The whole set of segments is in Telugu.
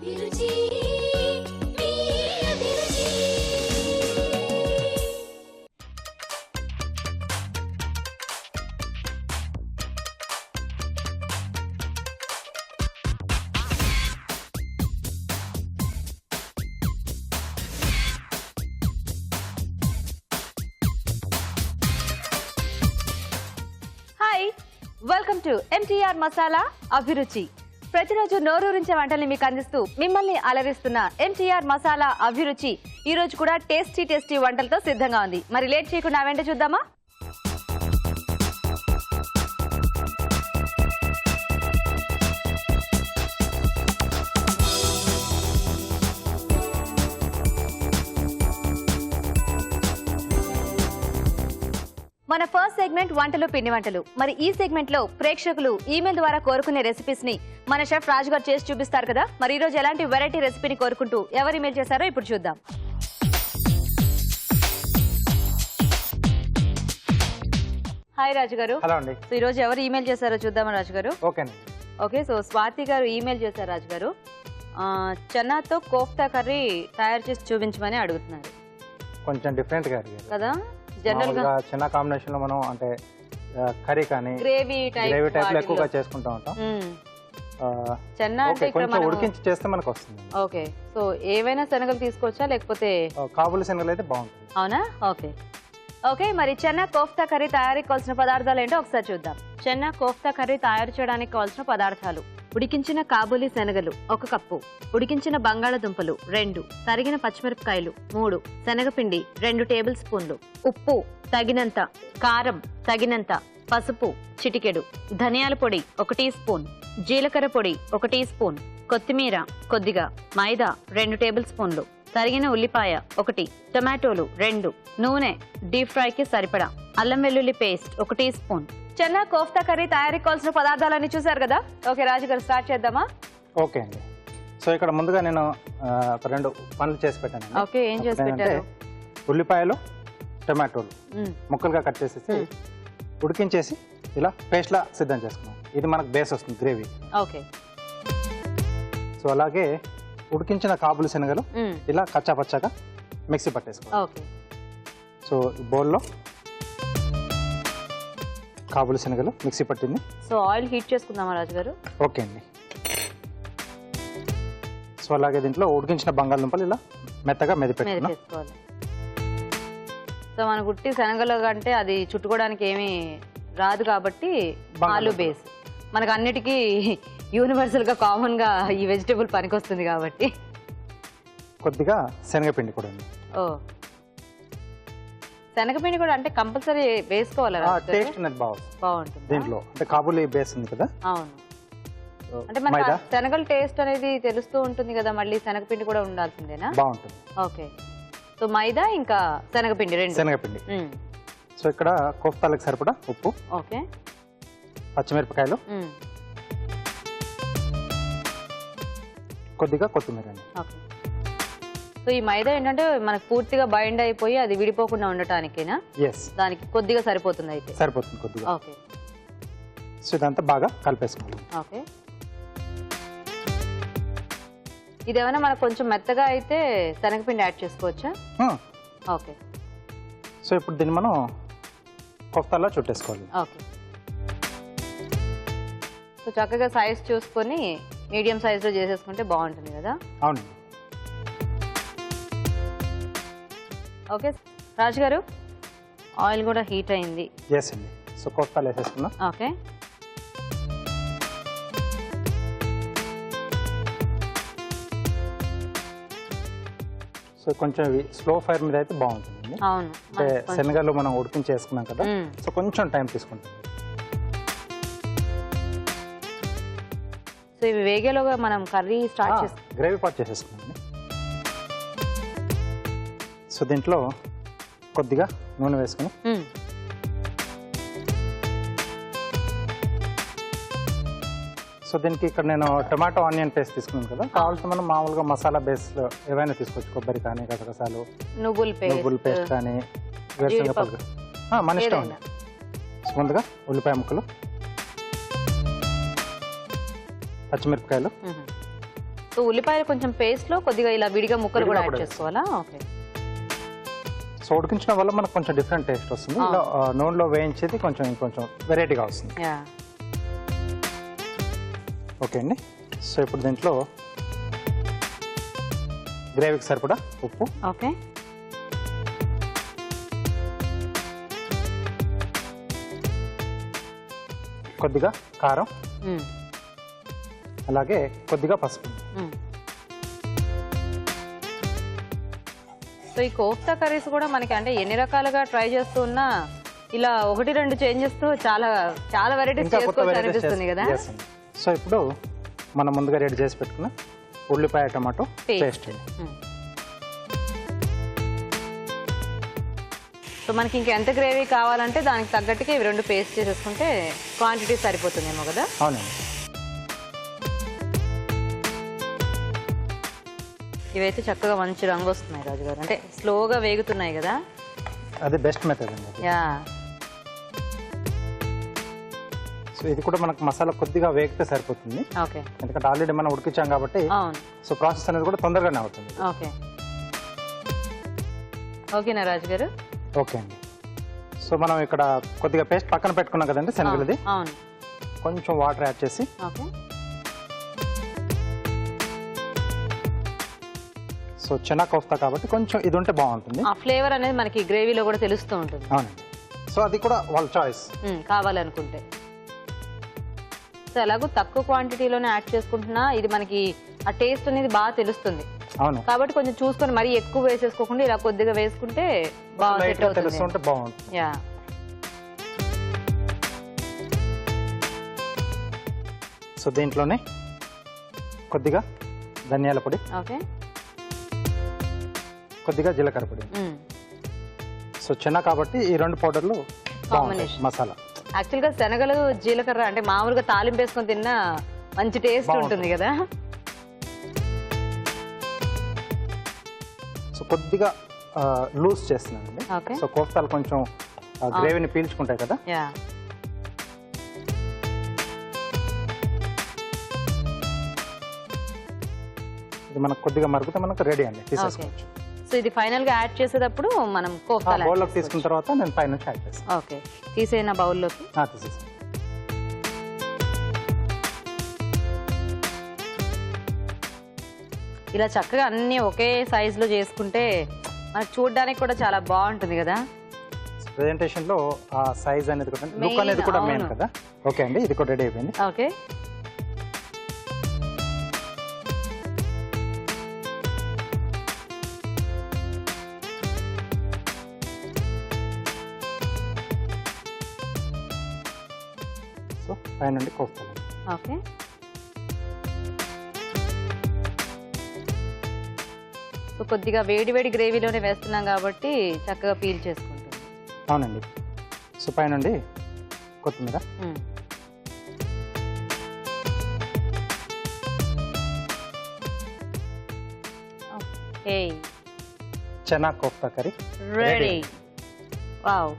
అభిరుచి మీ అభిరుచి. Hi, welcome to MTR masala అభిరుచి. ప్రతిరోజు నోరూరించే వంటల్ని మీకు అందిస్తూ మిమ్మల్ని అలరిస్తున్న ఎంటీఆర్ మసాలా అభిరుచి ఈ రోజు కూడా టేస్టీ వంటలతో సిద్ధంగా ఉంది. మరి లేట్ చేయకుండా వెంట చూద్దామా? మన ఫస్ట్ సెగ్మెంట్ వంటలు పిండి వంటలు. మరి ఈ సెగ్మెంట్ లో ప్రేక్షకులు ఈమెయిల్ ద్వారా కోరుకునే రెసిపీస్ ని మన షెఫ్ రాజు గారు చేసి చూపిస్తారు కదా. మరి ఈ రోజు ఎలాంటి వెరైటీ రెసిపీని కోరుకుంటూ ఎవరు ఈమెయిల్ చేశారో ఇప్పుడు చూద్దాం. హాయ్ రాజు గారు. హలో అండి. సో ఈ రోజు ఎవరు ఈమెయిల్ చేశారో చూద్దామా రాజు గారు? ఓకే, సో స్వాతి గారు ఈమెయిల్ చేశారు రాజు గారు. చనాతో కోఫ్తా కర్రీ తయారు చేసి చూపించమని అడుగుతున్నారు. కొంచెం డిఫరెంట్ గా కదా, జనరల్ గా చిన్న కాంబినేషన్ లో మనం అంటే కర్రీ కానీ గ్రేవీ టైప్ లో ఎక్కువగా చేసుకుంటా ఉంటాం. చెన్నా అంటే ఇక్కడ కొంచెం ఉడికించి చేస్తే మనకు వస్తుంది. ఓకే, సో ఏవైనా శనగలు తీసుకోవచ్చా లేకపోతే కాబూలి శనగలు అయితే బాగుంటుంది. అవునా? ఓకే ఓకే, మరి చెన్నా కోఫ్తా కర్రీ తయారీకి కావాల్సిన పదార్థాలు ఏంటో ఒకసారి చూద్దాం. చెన్నా కోఫ్తా కర్రీ తయారు చేయడానికి కావాల్సిన పదార్థాలు: ఉడికించిన కాబూలి శనగలు 1 కప్పు, ఉడికించిన బంగాళదుంపలు 2, తరిగిన పచ్చిమిరపకాయలు 3, శనగపిండి 2 టేబుల్ స్పూన్లు, ఉప్పు తగినంత, కారం తగినంత, పసుపు చిటికెడు, ధనియాల పొడి 1 టీ స్పూన్, జీలకర్ర పొడి 1 టీ స్పూన్, కొత్తిమీర కొద్దిగా, మైదా 2 టేబుల్ స్పూన్లు, తరిగిన ఉల్లిపాయ 1, టొమాటోలు 2, నూనె డీప్ ఫ్రైకి సరిపడా, అల్లం వెల్లుల్లి paste 1 teaspoon. Chenna kofta curry తయారీకి కావాల్సిన పదార్థాలన్నీ చూసారు కదా. ఓకే రాజు గారు, స్టార్ట్ చేద్దామా? ఓకే అండి. సో ఇక్కడ ముందుగా నేను 2 పనులు చేసి పెట్టాను. ఓకే, ఏం చేసి పెట్టారు? ఉల్లిపాయలు టొమాటోలు ముక్కలుగా కట్ చేసేసి ఉడికించేసి ఇలా పేస్ట్ లా సిద్ధం చేసుకున్నాం. ఇది మనకు బేస్ వస్తుంది గ్రేవీ. ఓకే, సో అలాగే ఉడికించిన కాబూలి శనగలు ఇలా కచ్చా పచ్చాగా మిక్సీ పట్టేసుకోవాలి. ఓకే, సో ఈ బౌల్లో కాబూలి శనగలు మిక్సీ పట్టింది. సో ఆయిల్ హీట్ చేసుకుందామా రాజు గారు? ఓకే అండి. సో అలాగే దీంట్లో ఉడికించిన బంగాళదుంపలు ఇలా మెత్తగా మెదిపెట్టుకున్నాం. సో మన గుట్టి శనగలు అంటే అది చుట్టుకోవడానికి ఏమీ రాదు కాబట్టి ఆలు బేస్ మనకు అన్నిటికీ యూనివర్సల్ గా కామన్ గా ఈ వెజిటేబుల్ పనికొస్తుంది కాబట్టి. కొద్దిగా శనగపిండి కూడా ఉంది. ఓ, శనగపిండి కూడా అంటే కంపల్సరీ వేసుకోవాలి. టేస్ట్ అనేది బాగుంటుంది దీంట్లో, అంటే కాబూలి బేస్ ఉంది కదా. అవును, అంటే మన శనగల టేస్ట్ అనేది తెలుస్తూ ఉంటుంది కదా, మళ్ళీ శనగపిండి కూడా ఉండాల్సిందేనా? బాగుంటుంది. ఓకే, సో మైదా ఇంకా శనగపిండి 2. శనగపిండి. సో ఇక్కడ కోఫ్తాలకు సరిపడా ఉప్పు, ఓకే, పచ్చిమిరపకాయలు, కొద్దిగా కొత్తిమీర అండి. ఓకే, సో ఈ మైదా ఏంటంటే మనకు పూర్తిగా బైండ్ అయిపోయి అది విడిపోకుండా ఉండటానికేనా? ఎస్, దానికి కొద్దిగా సరిపోతుంది అయితే. సరిపోతుంది కొద్దిగా. ఓకే, సో ఇదంతా బాగా కలిపేసుకోవాలి. ఓకే, ఇదేమైనా మనకు కొంచెం మెత్తగా అయితే శనగపిండి యాడ్ చేసుకోవచ్చా? ఓకే, సో ఇప్పుడు దీన్ని మనం కోఫ్తాలో చుట్టేసుకోవాలి. ఓకే, సో చక్కగా సైజ్ చూసుకొని మీడియం సైజ్లో చేసేసుకుంటే బాగుంటుంది కదా. అవునండి. ఓకే రాజు గారు, ఆయిల్ కూడా హీట్ అయింది. ఎస్ అండి. సో కోఫ్తాలు వేసేసుకున్నాం. ఓకే, సో కొంచెం స్లో ఫైర్ మీద అయితే బాగుంటుంది. అవును, అంటే శనగలు మనం ఉడికించి వేసుకున్నాం కదా, సో కొంచెం టైం తీసుకుంటుంది. సో ఇవి వేగేలోగా మనం కర్రీ స్టార్ట్ చేస్తాం. గ్రేవీ పాట్ చేసేసుకున్నాం. సో దీంట్లో కొద్దిగా నూనె వేసుకుని సో దీనికి ఇక్కడ నేను టొమాటో ఆనియన్ పేస్ట్ తీసుకున్నాను కదా. కావాల్సిన మనం మామూలుగా మసాలా బేస్ ఏవైనా తీసుకోవచ్చు. కొబ్బరి కానీ, గసగసాలు, నువ్వుల పేస్ట్ కానీ, వేరుశనగపప్పు, మన ఇష్టం అండి. ముందుగా ఉల్లిపాయ ముక్కలు, పచ్చిమిరపకాయలు, సో ఉల్లిపాయలు కొంచెం పేస్ట్ లో కొద్దిగా ఇలా విడిగా ముక్కలు కూడా యాడ్ చేసుకోవాలా? ఓకే. సో ఉడికించడం వల్ల మనకు కొంచెం డిఫరెంట్ టేస్ట్ వస్తుంది. ఇలా నూనెలో వేయించేది కొంచెం ఇంకొంచెం వెరైటీగా వస్తుంది. ఓకే అండి. సో ఇప్పుడు దీంట్లో గ్రేవీకి సరిపడా ఉప్పు, ఓకే, కొద్దిగా కారం, అలాగే కొద్దిగా పసుపు. సో ఈ కోఫ్తా కర్రీస్ కూడా మనకి అంటే ఎన్ని రకాలుగా ట్రై చేస్తూ ఉన్నా ఇలా 1-2 చేంజెస్ తో చాలా చాలా వెరైటీస్ చేసుకోవచ్చు అనిపిస్తుంది కదా. సో ఇప్పుడు మనం ముందుగా రెడీ చేసి పెట్టుకున్న ఉల్లిపాయ టమాటో పేస్ట్. సో మనకి ఇంకా ఎంత గ్రేవీ కావాలంటే దానికి తగ్గట్టుగా ఇవి 2 పేస్ట్ చేసేసుకుంటే క్వాంటిటీ సరిపోతుందేమో కదా. అవునండి. ఇవైతే చక్కగా మంచి రంగు వస్తున్నాయి రాజు గారు, అంటే స్లోగా వేగుతున్నాయి కదా. అది బెస్ట్ మెథడ్ అండి. యా. సో ఇది కూడా మనకు మసాలా కొద్దిగా వేగితే సరిపోతుంది. ఓకే. ఎందుకంటే ఆల్రెడీ మనం ఉడికించాం కాబట్టి. అవును. సో ప్రాసెస్ అనేది కూడా తొందరగానే అవుతుంది. ఓకే. ఓకేనా రాజు గారు? ఓకే అండి. సో మనం ఇక్కడ కొద్దిగా పేస్ట్ పక్కన పెట్టుకున్నాం కదండి శనగలది. అవును. కొంచెం వాటర్ యాడ్ చేసి. ఓకే. సో చెనా కోఫ్తా కాబట్టి కొంచెం ఇది ఉంటే బాగుంటుంది. ఆ ఫ్లేవర్ అనేది మనకి గ్రేవీలో కూడా తెలుస్తూ ఉంటుంది. అవునండి. సో అది కూడా వాళ్ళ చాయిస్ కావాలనుకుంటే. సో ఎలాగో తక్కువ క్వాంటిటీలోనే యాడ్ చేసుకుంటున్నా ఇది మనకి ఆ టేస్ట్ అనేది బాగా తెలుస్తుంది. అవును. కాబట్టి కొంచెం చూసుకొని మరీ ఎక్కువ వేసేసుకోకుండా ఇలా కొద్దిగా వేసుకుంటే తెలుస్తుంటే బాగుంటుంది. యా. సో దీంట్లోనే కొద్దిగా ధనియాల పొడి, ఓకే, కొద్దిగా జీలకర్ర పొడి. సో చెనా కాబట్టి ఈ 2 పౌడర్లు కాంబినేషన్ మసాలా. యాక్చువల్ గా శనగలు జీలకర్ర అంటే మామూలుగా తాలింపు వేసుకొని తిన్నా మంచి టేస్ట్ ఉంటుంది కదా. సో కొద్దిగా లూజ్ చేస్తున్నానండి. సో కోఫ్తాలు కొంచెం గ్రేవీని పీల్చుకుంటాయి కదా. యా. ఇది మనకు కొద్దిగా మరుగుతే మనకు రెడీ అండి, తీసేసుకోవచ్చు. సో ఇది ఫైనల్ గా యాడ్ చేసేటప్పుడు మనం కోఫ్తాలు బౌల్లోకి తీసుకున్న తర్వాత నేను పై నుంచి యాడ్ చేస్తాను. ఓకే. తీసేనా బౌల్లోకి? తీసేసాను. ఇలా చక్కగా అన్ని ఒకే సైజ్ లో చేసుకుంటే మనకు చూడడానికి కూడా చాలా బాగుంటుంది కదా. ప్రెజెంటేషన్ లో ఆ సైజ్ అనేది కూడా లుక్ అనేది కూడా మెయిన్ కదా. ఓకే అండి, ఇది కూడా రెడీ అయిపోయింది. ఓకే. సో పైన కోఫ్తాలు. ఓకే. సో కొద్దిగా వేడి వేడి గ్రేవీలోనే వేస్తున్నాం కాబట్టి చక్కగా పీల్ చేసుకుంటుంది. అవునండి. సో పైన కొత్తిమీర, chana kofta curry ready. Wow.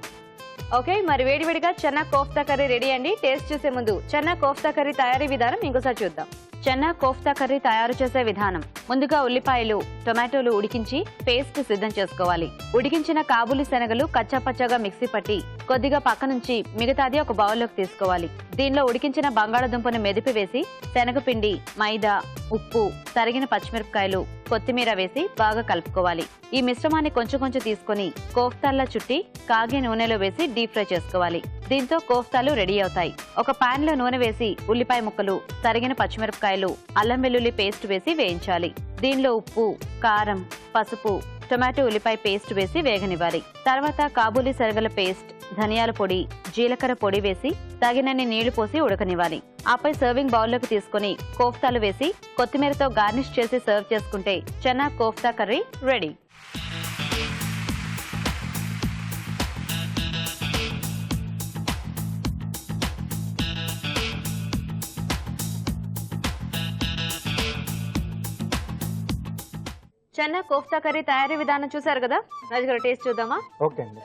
Okay, మరి వేడివేడిగా చెన్నా కోఫ్తా కర్రీ రెడీ అండి. టేస్ట్ చేసే ముందు చెన్నా కోఫ్తా కర్రీ తయారీ విధానం ఇంకోసారి చూద్దాం. చెన్నా కోఫ్తా కర్రీ తయారు చేసే విధానం: ముందుగా ఉల్లిపాయలు, టొమాటోలు ఉడికించి పేస్ట్ సిద్ధం చేసుకోవాలి. ఉడికించిన కాబూలి శనగలు కచ్చాపచ్చాగా మిక్సీ పట్టి కొద్దిగా పక్క నుంచి మిగతాది ఒక బౌల్లోకి తీసుకోవాలి. దీనిలో ఉడికించిన బంగాళాదుంపను మెదిపి వేసి శనగపిండి, మైదా, ఉప్పు, తరిగిన పచ్చిమిరపకాయలు, కొత్తిమీర వేసి బాగా కలుపుకోవాలి. ఈ మిశ్రమాన్ని కొంచెం కొంచెం తీసుకుని కోఫ్తాల్లా చుట్టి కాగే నూనెలో వేసి డీప్ ఫ్రై చేసుకోవాలి. దీంతో కోఫ్తాలు రెడీ అవుతాయి. ఒక పాన్ లో నూనె వేసి ఉల్లిపాయ ముక్కలు, తరిగిన పచ్చిమిరపకాయలు, అల్లం వెల్లుల్లి పేస్ట్ వేసి వేయించాలి. దీనిలో ఉప్పు, కారం, పసుపు, టొమాటో ఉల్లిపాయ పేస్ట్ వేసి వేగనివ్వాలి. తర్వాత కాబూలి శనగల పేస్ట్, ధనియాల పొడి, జీలకర్ర పొడి వేసి తగినన్ని నీళ్లు పోసి ఉడకనివ్వాలి. ఆపై సర్వింగ్ బౌల్లోకి తీసుకుని కోఫ్తాలు వేసి కొత్తిమీరతో గార్నిష్ చేసి సర్వ్ చేసుకుంటే Chenna kofta curry ready. Chenna kofta curry తయారీ విధానం చూసారు కదా. రాజు గారు టేస్ట్ చూద్దామా? ఓకే అండి.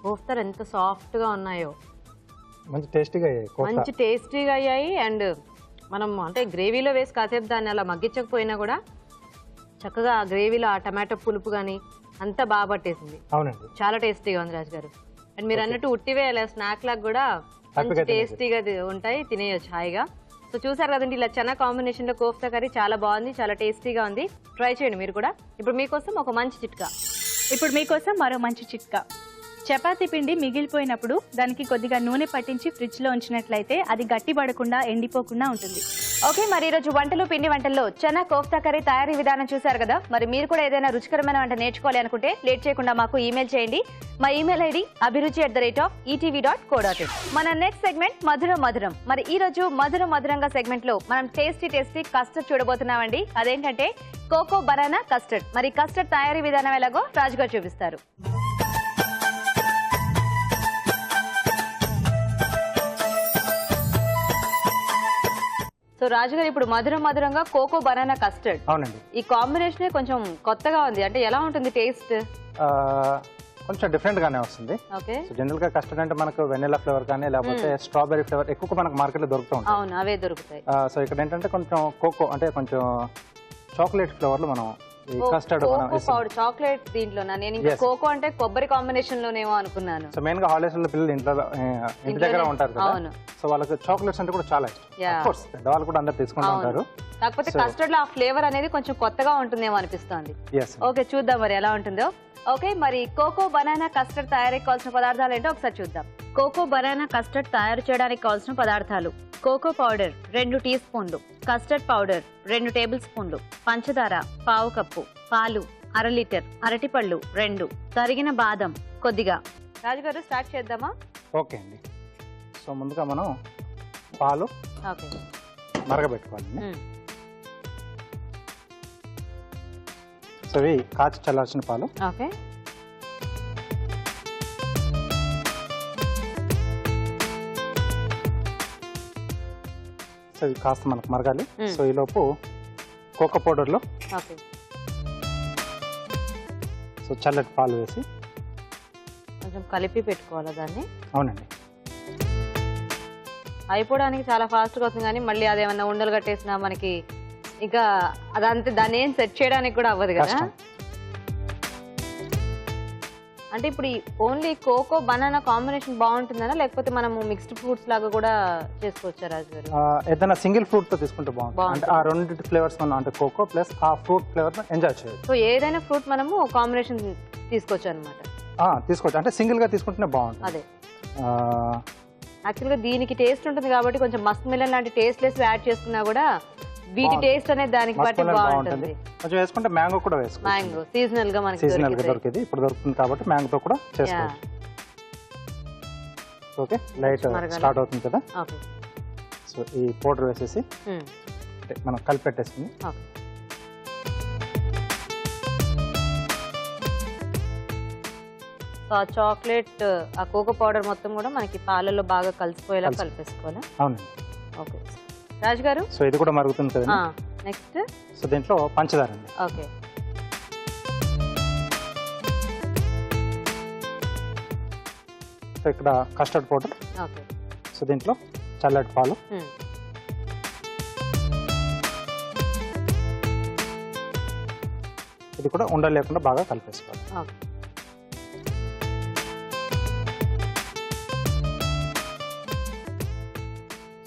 కోఫ్తా చూస్తారు ఎంత సాఫ్ట్ గా ఉన్నాయో, మంచి టేస్టీగా అయ్యాయి కోఫ్తా. మంచి టేస్టీగా అయ్యాయి. అండ్ మనం అంటే గ్రేవీలో వేసి కాసేపు దాన్ని అలా మగ్గించకపోయినా కూడా చక్కగా ఆ గ్రేవీలో ఆ టమాటో పులుపు కానీ అంతా బాగా పట్టేసింది. అవునండి, చాలా టేస్టీగా ఉంది రాజు గారు. అండ్ మీరు అన్నట్టు ఉట్టివే అలా స్నాక్ లాగా కూడా మంచి టేస్టీగా ఉంటాయి, తినేయచ్చు హాయిగా. సో చూసారు కదండి, ఇలా చనా కాంబినేషన్ లో కోఫ్తా కర్రీ చాలా బాగుంది, చాలా టేస్టీగా ఉంది. ట్రై చేయండి మీరు కూడా. ఇప్పుడు మీకోసం ఒక మంచి చిట్కా. ఇప్పుడు మీకోసం మరో మంచి చిట్కా. చపాతీ పిండి మిగిలిపోయినప్పుడు దానికి కొద్దిగా నూనె పట్టించి ఫ్రిడ్జ్ లో ఉంచినట్లయితే అది గట్టి పడకుండా ఎండిపోకుండా ఉంటుంది. ఓకే, మరి ఈరోజు వంటలు పిండి వంటల్లో చనా కోఫ్తా కర్రీ తయారీ విధానం చూసారు కదా. మరి మీరు కూడా ఏదైనా రుచికరమైన వంట నేర్చుకోవాలి అనుకుంటే లేట్ చేయకుండా మాకు ఈమెయిల్ చేయండి. మా ఈమెయిల్ ఐడి abhiruchi@etv.co.in. మన నెక్స్ట్ సెగ్మెంట్ మధురం మధురం. మరి ఈ రోజు మధురం మధురంగా సెగ్మెంట్ లో మనం టేస్టీ కస్టర్డ్ చూడబోతున్నామండి. అదేంటంటే కోకో బనానా కస్టర్డ్. మరి కస్టర్డ్ తయారీ విధానం ఎలాగో రాజుగారు చూపిస్తారు. సో రాజుగారు, ఇప్పుడు మధురం మధురంగా కోకో బనానా కస్టర్డ్. అవునండి, ఈ కాంబినేషన్ కొంచెం కొత్తగా ఉంది. అంటే ఎలా ఉంటుంది టేస్ట్? కొంచెం డిఫరెంట్ గానే వస్తుంది. ఓకే, జనరల్ గా కస్టర్డ్ అంటే మనకు వెనిలా ఫ్లేవర్ కానీ లేకపోతే స్ట్రాబెరీ ఫ్లేవర్ ఎక్కువ మనకు మార్కెట్ లో దొరుకుతూ ఉంటాయి. అవును, అవే దొరుకుతాయి. సో ఇక్కడ ఏంటంటే కొంచెం కోకో అంటే కొంచెం చాక్లెట్ ఫ్లేవర్ లో మనం ఈ కస్టర్డ్ పౌడర్ చాక్లెట్ దీంట్లోనా? నేను ఇంకా కోకో అంటే కొబ్బరి కాంబినేషన్ లోనేమో అనుకున్నాను. సో మెయిన్ గా హాలిడేస్ లో పిల్లలు ఇంటి దగ్గర ఉంటారు కదా, అవును. సో వాళ్ళకి చాక్లెట్స్ అంటే కూడా చాలా ఇష్టం. ఆఫ్ కోర్స్ పెద్దవాళ్ళు కూడా అందరు తీసుకుంటూ ఉంటారు. కాకపోతే కస్టర్డ్ లో ఆ ఫ్లేవర్ అనేది కొంచెం కొత్తగా ఉంటుందేమో అనిపిస్తుంది. ఓకే, చూద్దాం మరి ఎలా ఉంటుందో. ఓకే, మరి కోకో బనానా కస్టర్డ్ తయారీకి కావాల్సిన పదార్థాలు ఏంటో ఒకసారి చూద్దాం. కోకో బనానా కస్టర్డ్ తయారు చేయడానికి కావాల్సిన పదార్థాలు: కోకో పౌడర్ 2 టీ స్పూన్లు, కస్టర్డ్ పౌడర్ 2 టేబుల్ స్పూన్లు, పంచదార 1/2 కప్పు, పాలు 1/2 లీటర్, అరటిపళ్ళు 2, తరిగిన బాదం కొద్దిగా. రాజుగారు స్టార్ట్ చేద్దామా? ఓకే అండి. సో ముందుగా మనం పాలు ఓకే మరగబెట్టుకోవాలి. సో ఇవి కాచి చల్లార్చిన పాలు. ఓకే, సో ఇవి కాస్త మనకు మరగాలి. సో ఈ లోపు కోకో పౌడర్లో ఓకే సో చల్లటి పాలు వేసి కొంచెం కలిపి పెట్టుకోవాలా దాన్ని? అవునండి, అయిపోవడానికి చాలా ఫాస్ట్గా వస్తుంది, కానీ మళ్ళీ అదేమన్నా ఉండలు కట్టేసినా మనకి ఇంకా అదంతా దాన్ని ఏం సెట్ చేయడానికి కూడా అవ్వదు కదా. అంటే ఇప్పుడు ఓన్లీ కోకో బనానా కాంబినేషన్ బాగుంటుందనా, లేకపోతే మనము మిక్స్డ్ ఫ్రూట్స్ లాగా కూడా చేసుకోవచ్చా రాజు గారు? ఏదైనా సింగిల్ ఫ్రూట్ తో తీసుకుంటే బాగుంటుంది. అంటే ఆ 2 ఫ్లేవర్స్ మనం అంటే కోకో ప్లస్ ఆ ఫ్రూట్ ఫ్లేవర్ ఎంజాయ్ చేయొచ్చు. సో ఏదైనా ఫ్రూట్ మనము కాంబినేషన్ తీసుకోవచ్చు అనమాట. తీసుకోవచ్చు, అంటే సింగిల్ గా తీసుకుంటేనే బాగుంటుంది. అదే యాక్చువల్గా దీనికి టేస్ట్ ఉంటుంది కాబట్టి కొంచెం మస్క్ మిలన్ లాంటి టేస్ట్ లెస్ యాడ్ చేసుకున్నా కూడా వీటి టేస్ట్ అనేది దానికి బట్టి బాగుంటుంది. కొంచెం వేసుకుంటే మ్యాంగో కూడా వేసుకోవచ్చు. మ్యాంగో సీజనల్ గా మనకి దొరికేది ఇప్పుడు దొరుకుతుంది కాబట్టి మ్యాంగో తో కూడా చేసుకోవచ్చు. ఓకే, లైట్ స్టార్ట్ అవుతుంది కదా. సో ఈ పౌడర్ వేసేసి అంటే మనం కలిపెట్టేసుకుని చాక్లెట్ ఆ కోకో పౌడర్ మొత్తం కూడా మనకి పాలలో బాగా కలిసిపోయేలా కలిపేసుకోవాలి. అవునండి. ఓకే రాజు గారు, సో ఇది కూడా మరుగుతుంది కదా. నెక్స్ట్ సో దీంట్లో పంచదార అండి. ఓకే, సో ఇక్కడ కస్టర్డ్ పౌడర్. ఓకే, సో దీంట్లో చల్లటి పాలు. ఇది కూడా ఉండలు లేకుండా బాగా కలిపేసుకోవాలి. ఓకే,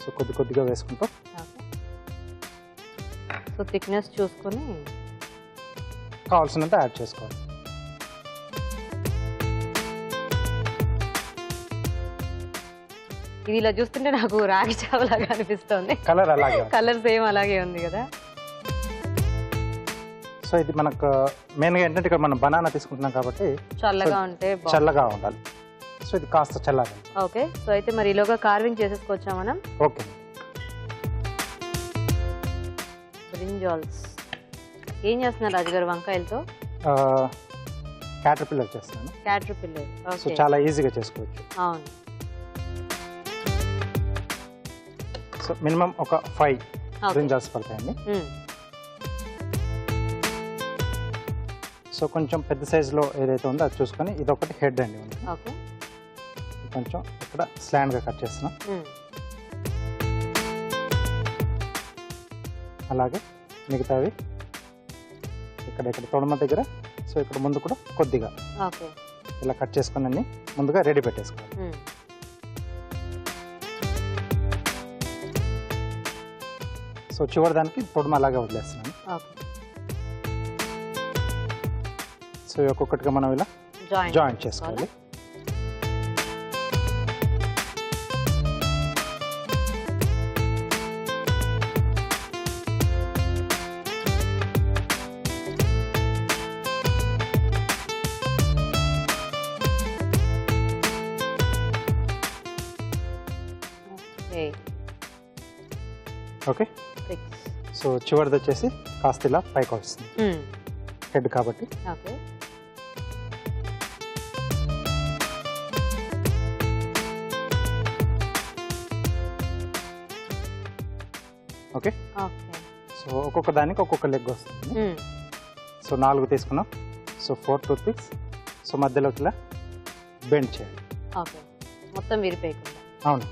సో కొద్దిగా వేసుకుంటూ సో థిక్నెస్ చూసుకొని కావాల్సినంత యాడ్ చేసుకోవాలి. ఇది ఇలా చూస్తుంటే నాకు రాగి చావలాగా అనిపిస్తుంది. కలర్ అలాగే, కలర్ సేమ్ అలాగే ఉంది కదా. సో ఇది మనకు మెయిన్ గా ఏంటంటే ఇక్కడ మనం బనానా తీసుకుంటున్నాం కాబట్టి చల్లగా ఉంటే చల్లగా ఉండాలి. సో ఇది కాస్త చల్లాలి. ఓకే, సో అయితే మరి ఈలోగా కార్వింగ్ చేసేసుకోవచ్చా మనం? ఓకే, బ్రింజాల్స్ ఏం చేస్తున్నారు రాజుగారు? వంకాయలతో క్యాటర్పిల్లర్ చేస్తున్నాను. క్యాటర్పిల్లర్, సో చాలా ఈజీగా చేసుకోవచ్చు. అవును. సో మినిమం ఒక 5 బ్రింజాల్స్ పడతాయండి. సో కొంచెం పెద్ద సైజులో ఏదైతే ఉందో అది చూసుకొని ఇది ఒకటి హెడ్ అండి. ఓకే, కొంచెం ఇక్కడ స్లాండ్గా కట్ చేస్తున్నాం. అలాగే మిగతావి ఇక్కడ ఇక్కడ తొడమ దగ్గర, సో ఇక్కడ ముందు కూడా కొద్దిగా ఓకే ఇలా కట్ చేసుకుని అన్ని ముందుగా రెడీ పెట్టేసుకోవాలి. సో చివరి దానికి తొడమ అలాగే వదిలేస్తున్నాను. ఓకే సో ఒక్కొక్కటిగా మనం ఇలా జాయింట్ చేసుకోవాలి. ఓకే సో చివరిది వచ్చేసి కాస్త ఇలా పైకి వస్తుంది హెడ్ కాబట్టి. ఓకే ఓకే ఓకే సో ఒక్కొక్క దానికి ఒక్కొక్క లెగ్ వస్తుంది. సో 4 తీసుకున్నాం. So 4 tooth pics. సో మధ్యలోకి ఇలా బెండ్ చేయాలి. ఓకే మొత్తం విరిపోయకుండా. అవును.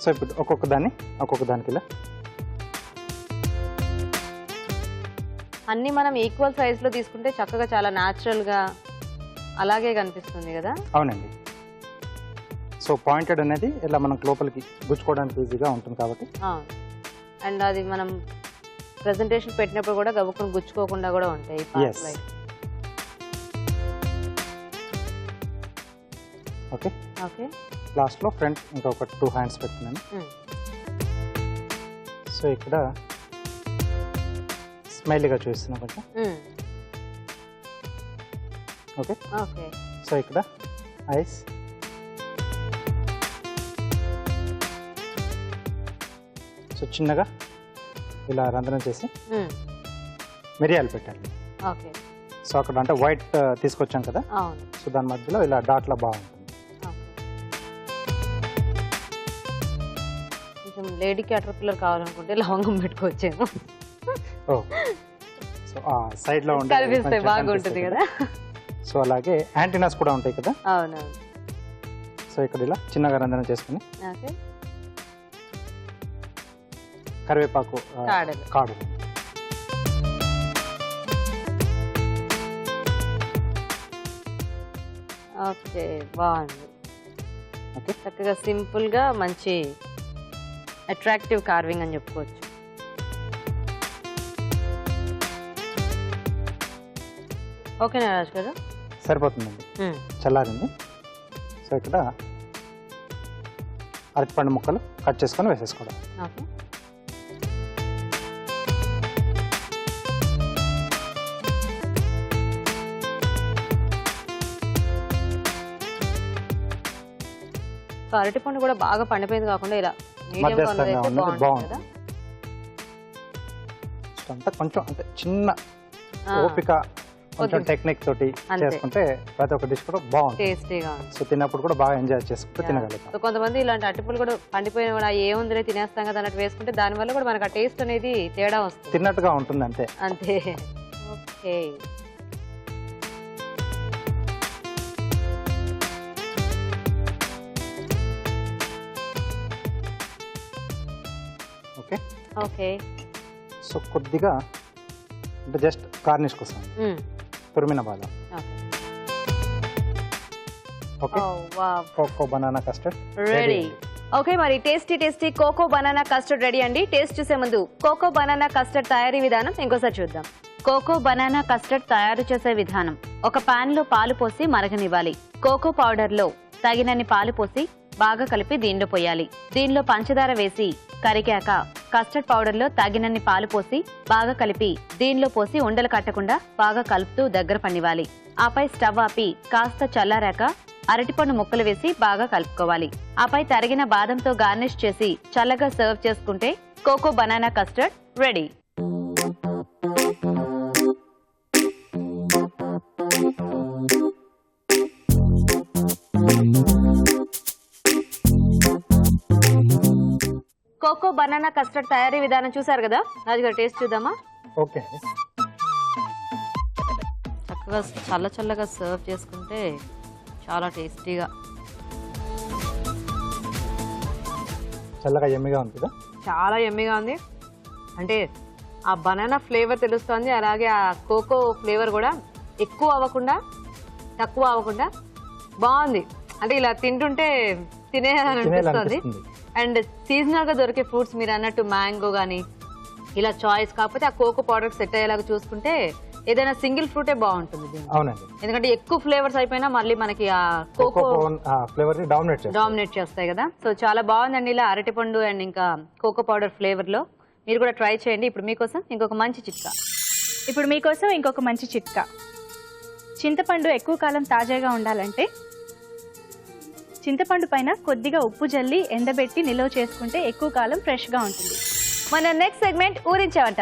సో ఇప్పుడు ఒక్కొక్క దానికి ఇలా అన్ని మనం ఈక్వల్ సైజ్ లో తీసుకుంటే చక్కగా చాలా న్యాచురల్ గా అలాగే కనిపిస్తుంది కదా. అవునండి. సో పాయింటెడ్ అనేది ఇలా మనకు లోపలికి గుచ్చుకోవడానికి ఈజీగా ఉంటుంది కాబట్టి. అండ్ అది మనం ప్రెజెంటేషన్ పెట్టినప్పుడు కూడా గబుక్కుని గుచ్చుకోకుండా కూడా ఉంటాయి. ఓకే ఓకే లాస్ట్లో ఫ్రంట్ ఇంకొక 2 హ్యాండ్స్ పెడుతున్నాను. సో ఇక్కడ స్మైలీగా చూస్తున్నాం కొంచెం. ఓకే ఓకే సో ఇక్కడ ఐస్, సో చిన్నగా ఇలా రంధ్రం చేసి మిరియాలు పెట్టాలి. ఓకే సో అక్కడ అంటే వైట్ తీసుకొచ్చాం కదా, అవును. సో దాని మధ్యలో ఇలా డాట్లా బాగుంటుంది. కొంచెం లేడీ క్యాటర్పిల్లర్ కావాలనుకుంటే లవంగం పెట్టుకోవచ్చేమో. ఓ సో ఆ సైడ్లో ఉండే కనిపిస్తే బాగుంటుంది కదా. సో అలాగే యాంటీనాస్ కూడా ఉంటాయి కదా. అవునవును. సో ఇక్కడ ఇలా చిన్నగా రంధ్రం చేసుకుని ఓకే కరివేపాకు కాడు. ఓకే బాగుంది. ఓకే చక్కగా సింపుల్ గా మంచి అట్రాక్టివ్ కార్వింగ్ అని చెప్పుకోవచ్చు. ఓకేనా రాజు గారు? సరిపోతుందండి. చల్లారింది. సో ఇక్కడ అరటిపండు ముక్కలు కట్ చేసుకొని వేసేసుకోవడం. ఓకే సో అరటిపండు కూడా బాగా పండిపోయింది కాకుండా ఇలా మీడియం కలర్ అయితే బాగుంటుంది కదా. అంతా కొంచెం అంటే చిన్న ఓపిక కొంచెం టెక్నిక్ తోటి చేసుకుంటే ప్రతి ఒక్క డిష్ కూడా బాగుంటుంది, టేస్టీగా. సో తిన్నప్పుడు కూడా బాగా ఎంజాయ్ చేసుకుంటే తినగలుగుతాం. సో కొంతమంది ఇలాంటి అరటిపళ్ళు కూడా పండిపోయిన కూడా ఏముందిలే తినేస్తాం కదా అన్నట్టు వేసుకుంటే దానివల్ల కూడా మనకు ఆ టేస్ట్ అనేది తేడా వస్తుంది, తిన్నట్టుగా ఉంటుంది అంతే. అంతే. ఓకే ఓకే ఓకే సో కొద్దిగా అంటే జస్ట్ గార్నిష్ కోసం తురిమిన బాదం. Okay cocoa banana custard ready. Okay మరి tasty cocoa banana custard ready అండి. టేస్ట్ చూసే ముందు కోకో బనానా కస్టర్డ్ తయారీ విధానం ఇంకోసారి చూద్దాం. కోకో బనానా కస్టర్డ్ తయారు చేసే విధానం: ఒక పాన్ లో పాలు పోసి మరగనివ్వాలి. కోకో పౌడర్ లో తగినన్ని పాలు పోసి బాగా కలిపి దీనిలో పోయాలి. దీనిలో పంచదార వేసి కరిగాక కస్టర్డ్ పౌడర్ లో తగినన్ని పాలు పోసి బాగా కలిపి దీనిలో పోసి ఉండలు కట్టకుండా బాగా కలుపుతూ దగ్గర పనివ్వాలి. ఆపై స్టవ్ ఆపి కాస్త చల్లారాక అరటిపండు ముక్కలు వేసి బాగా కలుపుకోవాలి. ఆపై తరిగిన బాదంతో గార్నిష్ చేసి చల్లగా సర్వ్ చేసుకుంటే cocoa banana custard ready. Cocoa banana custard తయారీ విధానం చూసారు కదా రాజుగారు, టేస్ట్ చూద్దామా? ఓకే చక్కగా చల్లగా సర్వ్ చేసుకుంటే చాలా టేస్టీగా, చల్లగా ఎమ్మిగా ఉంది కదా. చాలా యమ్మీగా ఉంది. అంటే ఆ బనానా ఫ్లేవర్ తెలుస్తుంది, అలాగే ఆ కోకో ఫ్లేవర్ కూడా ఎక్కువ అవ్వకుండా తక్కువ అవ్వకుండా బాగుంది. అంటే ఇలా తింటుంటే తినేయాలనిపిస్తుంది. తినేయాలనిపిస్తుంది. అండ్ సీజనల్ గా దొరికే ఫ్రూట్స్ మీరు అన్నట్టు మ్యాంగో కానీ ఇలా చాయిస్, కాకపోతే ఆ కోకో పౌడర్ సెట్ అయ్యేలాగా చూసుకుంటే ఏదైనా సింగిల్ ఫ్రూటే బాగుంటుంది దీనికి. అవునండి. ఎందుకంటే ఎక్కువ ఫ్లేవర్స్ అయిపోయినా మళ్ళీ మనకి ఆ కోకో కోకో ఫ్లేవర్ ని డామినేట్ చేస్తాయి కదా. సో చాలా బాగుందండి ఇలా అరటిపండు అండ్ ఇంకా కోకో పౌడర్ ఫ్లేవర్ లో. మీరు కూడా ట్రై చేయండి. ఇప్పుడు మీకోసం ఇంకొక మంచి చిట్కా. ఇప్పుడు మీకోసం ఇంకొక మంచి చిట్కా. చింతపండు ఎక్కువ కాలం తాజాగా ఉండాలంటే చింతపండు పైన కొద్దిగా ఉప్పు జల్లి ఎండబెట్టి నిల్వ చేసుకుంటే ఎక్కువ కాలం ఫ్రెష్గా ఉంటుంది. మన నెక్స్ట్ సెగ్మెంట్ ఊరించావంట.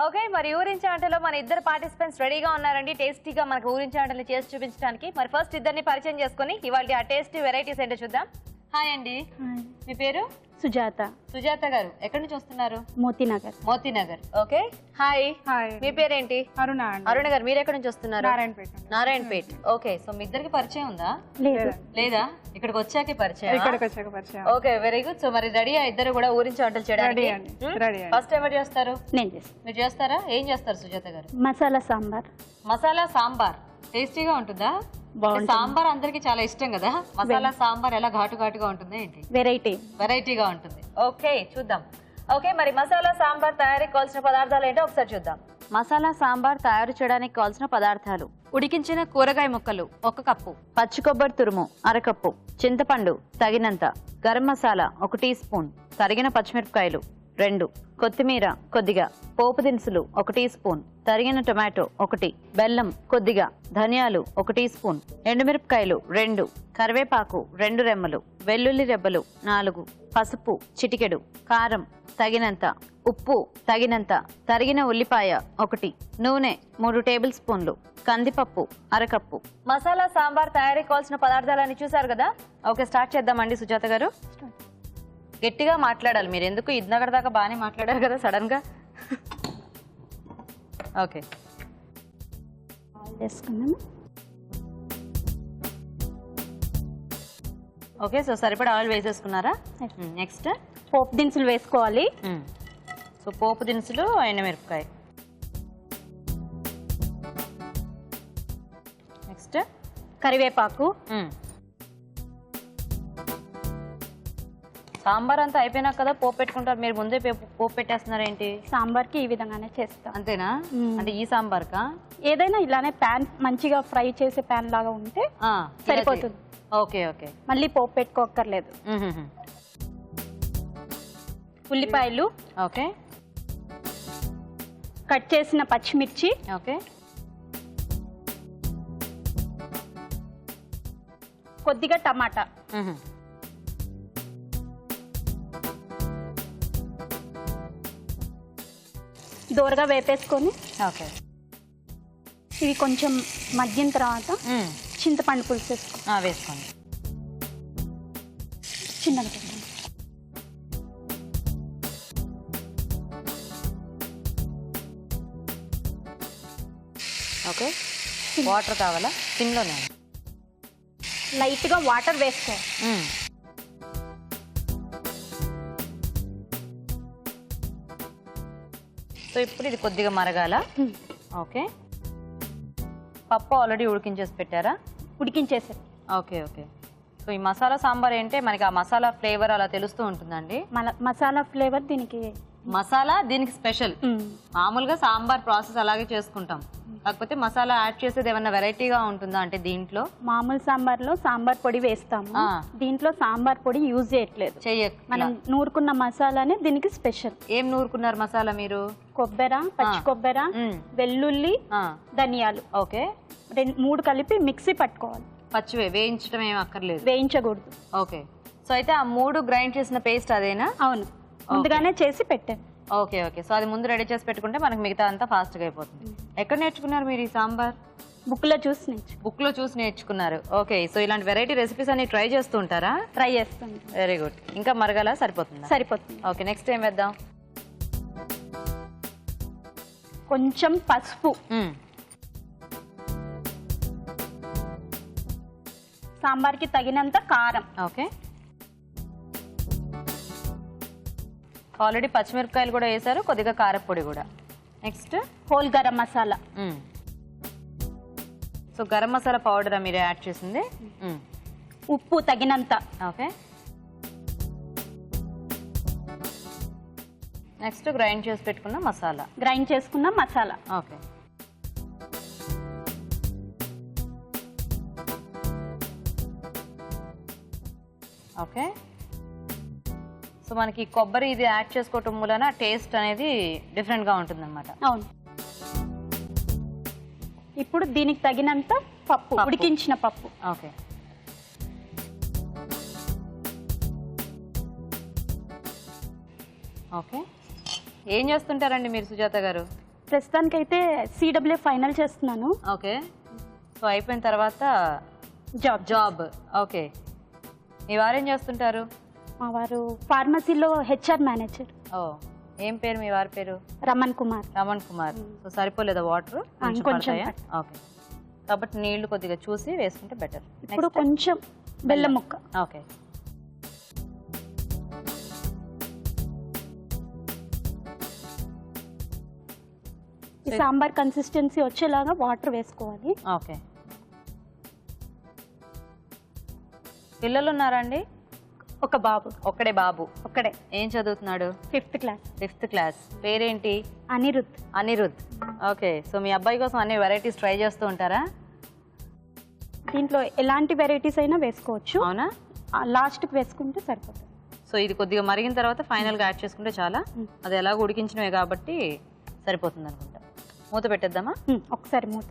ఓకే, మరి ఊరించే వంటలో మన ఇద్దరు పార్టిసిపెంట్స్ రెడీగా ఉన్నారండి. టేస్టీగా మనకు ఊరించే వంటలు చేసి చూపించడానికి. మరి ఫస్ట్ ఇద్దరిని పరిచయం చేసుకుని ఇవాళ ఆ టేస్టీ వెరైటీస్ ఏంటో చూద్దాం. హాయ్ అండి, మీ పేరు? సుజాత. సుజాత గారు ఎక్కడి నుంచి వస్తున్నారు? Motinagar. Motinagar. Okay, hi. Hi, మీ పేరేంటి? అరుణ. అరుణ గారు మీరు ఎక్కడి నుంచి వస్తున్నారు? నారాయణపేట. నారాయణపేట్. ఓకే, సో మీ ఇద్దరికి పరిచయం ఉందా? లేదు. లేదా? ఇక్కడికి వచ్చాకే పరిచయం. ఇక్కడికి వచ్చాక పరిచయం. Okay, very good. సో మరి రెడీ ఇద్దరు కూడా ఊరించి వంటలు చేయడానికి? రెడీ అండి, రెడీ అండి. ఫస్ట్ ఎవరు చేస్తారు? నేను చేస్తాను. మీరు చేస్తారా? ఏం చేస్తారు సుజాత గారు? మసాలా సాంబార్. మసాలా సాంబార్ టేస్టీగా ఉంటుందా? సాంబార్ అందరికి చాలా ఇష్టం కదా. మసాలా సాంబార్ ఎలా ఘాటుగా ఉంటుందా ఏంటి? వెరైటీగా ఉంటుంది. ఓకే, చూద్దాం. ఓకే, మరి మసాలా సాంబార్ తయారీకి కావాల్సిన పదార్థాలు ఏంటో ఒకసారి చూద్దాం. మసాలా సాంబార్ తయారు చేయడానికి కావాల్సిన పదార్థాలు: ఉడికించిన కూరగాయ ముక్కలు 1 కప్పు, పచ్చి కొబ్బరి తురుము 1/2 కప్పు, చింతపండు తగినంత, గరం మసాలా 1 టీ స్పూన్, తరిగిన పచ్చిమిరపకాయలు 2, కొత్తిమీర కొద్దిగా, పోపు దినుసులు 1 టీ స్పూన్, తరిగిన టొమాటో 1, బెల్లం కొద్దిగా, ధనియాలు 1 టీ స్పూన్, ఎండుమిరపకాయలు 2, కరివేపాకు 2 రెమ్మలు, వెల్లుల్లి రెబ్బలు 4, పసుపు చిటికెడు, కారం తగినంత, ఉప్పు తగినంత, తరిగిన ఉల్లిపాయ 1, నూనె 3 టేబుల్ స్పూన్లు, కందిపప్పు 1/2 కప్పు. మసాలా సాంబార్ తయారీ కావాల్సిన పదార్థాలని చూసారు కదా. ఓకే, స్టార్ట్ చేద్దామండి. సుజాత గారు గట్టిగా మాట్లాడాలి మీరు, ఎందుకు ఇద్దరు దాకా బాగానే మాట్లాడారు కదా సడన్ గా. ఓకే, ఓకే, సో సరిపడా ఆయిల్ వేసేసుకున్నారా? నెక్స్ట్ పోపు దినుసులు వేసుకోవాలి. సో పోపు దినుసులు, ఎండుమిరపకాయ. నెక్స్ట్ కరివేపాకు. సాంబార్ అంతా అయిపోయినా కదా పోపు పెట్టుకుంటారు, మీరు ముందే పోపు పెట్టేస్తున్నారు ఏంటి? సాంబార్కి ఈ విధంగానే చేస్తాం. అంతేనా? అంటే ఈ సాంబార్కా? ఏదైనా ఇలానే ప్యాన్ మంచిగా ఫ్రై చేసే ప్యాన్ లాగా ఉంటే సరిపోతుంది. ఓకే, ఓకే, మళ్ళీ పోపు పెట్టుకోక్కర్లేదు. ఉల్లిపాయలు, ఓకే, కట్ చేసిన పచ్చిమిర్చి, ఓకే, కొద్దిగా టమాటా, దోరగా వేపేసుకొని ఓకే, ఇవి కొంచెం మగ్గిన తర్వాత చింతపండు పులుసు వేసుకోండి. వేసుకోండి. చిన్నగా పెట్టండి. ఓకే, వాటర్ కావాలా? సిమ్లోనే లైట్గా వాటర్ వేసుకోవాలి. సో ఇప్పుడు ఇది కొద్దిగా మరగాల. ఓకే, పప్పు ఆల్రెడీ ఉడికించేసి పెట్టారా? ఉడికించేసి. Okay, okay. సో ఈ మసాలా సాంబార్ ఏంటే మనకి ఆ మసాలా ఫ్లేవర్ అలా తెలుస్తూ ఉంటుందండి. మసాలా ఫ్లేవర్ దీనికి, మసాలా దీనికి స్పెషల్. మామూలుగా సాంబార్ ప్రాసెస్ అలాగే చేసుకుంటాం, కాకపోతే మసాలా యాడ్ చేసేది ఏమన్నా వెరైటీగా ఉంటుందా అంటే దీంట్లో? మామూలు సాంబార్లో సాంబార్ పొడి వేస్తాము, దీంట్లో సాంబార్ పొడి యూజ్ చేయట్లేదు. మనం నూరుకున్న మసాలానే దీనికి స్పెషల్. ఏం నూరుకున్నారు మసాలా మీరు? కొబ్బెర, పచ్చి కొబ్బెర, వెల్లుల్లి, ధనియాలు. ఓకే, 2-3 కలిపి మిక్సీ పట్టుకోవాలి. పచ్చివే వేయించడం ఏం అక్కర్లేదు? వేయించకూడదు. ఓకే, సో అయితే ఆ 3 గ్రైండ్ చేసిన పేస్ట్ అదేనా? అవును, ముందుగానే చేసి పెట్టాను. Okay, okay. సో అది ముందు రెడీ చేసి పెట్టుకుంటే మనకి మిగతా అంతా ఫాస్ట్గా అయిపోతుంది. ఎక్కడ నేర్చుకున్నారు మీరు ఈ సాంబార్? బుక్ లో చూసి నేర్చు బుక్ లో చూసి నేర్చుకున్నారు. ఓకే, సో ఇలాంటి వెరైటీ రెసిపీస్ అన్ని ట్రై చేస్తూ ఉంటారా? ట్రై చేస్తాను. Very good. ఇంకా మరగలా సరిపోతుందా? సరిపోతుంది. ఓకే, నెక్స్ట్ ఏం వేద్దాం? కొంచెం పసుపు, సాంబార్కి తగినంత కారం. ఓకే, ఆల్రెడీ పచ్చిమిరపకాయలు కూడా వేసారు, కొద్దిగా కారపొడి కూడా. Next whole garam masala, so garam masala powder మీరు యాడ్ చేసింది. ఉప్పు తగినంత. ఓకే, నెక్స్ట్ గ్రైండ్ చేసి పెట్టుకున్న మసాలా. గ్రైండ్ చేసుకున్న మసాలా. ఓకే, ఓకే, సో మనకి కొబ్బరి ఇది యాడ్ చేసుకోవటం మూలన టేస్ట్ అనేది డిఫరెంట్గా ఉంటుంది అనమాట. అవును. ఇప్పుడు దీనికి తగినంత పప్పు, ఉడికించిన పప్పు. ఓకే, ఓకే, ఏం చేస్తుంటారండి మీరు సుజాత గారు? ప్రస్తుతానికైతే CWA ఫైనల్ చేస్తున్నాను. ఓకే, సో అయిపోయిన తర్వాత జాబ్. ఓకే, మీ వారేం చేస్తుంటారు? మా వారు ఫార్మసీలో HR మేనేజర్. ఓ, ఏం పేరు మీ వారి పేరు? రమణ్ కుమార్. రమణ్ కుమార్. సో సరిపోలేదా వాటర్? కొంచెం. ఓకే, కాబట్టి నీళ్లు కొద్దిగా చూసి వేసుకుంటే బెటర్. ఇప్పుడు కొంచెం బెల్లం ముక్క. ఓకే, ఈ సాంబార్ కన్సిస్టెన్సీ వచ్చేలాగా వాటర్ వేసుకోవాలి. ఓకే, పిల్లలు ఉన్నారండి? ఒక బాబు. ఒక్కడే బాబు? ఒక్కడే. ఏం చదువుతున్నాడు? 5th class. 5th class. పేరేంటి? అనిరుద్. అనిరుద్. ఓకే, సో మీ అబ్బాయి కోసం అన్ని వెరైటీస్ ట్రై చేస్తూ ఉంటారా? దీంట్లో ఎలాంటి వెరైటీస్ అయినా వేసుకోవచ్చు. అవునా? లాస్ట్కి వేసుకుంటే సరిపోతుంది. సో ఇది కొద్దిగా మరిగిన తర్వాత ఫైనల్గా యాడ్ చేసుకుంటే చాలా. అది ఎలాగో ఉడికించినవే కాబట్టి సరిపోతుంది అనుకుంటా. మూత పెట్టేద్దామా? ఒకసారి మూత.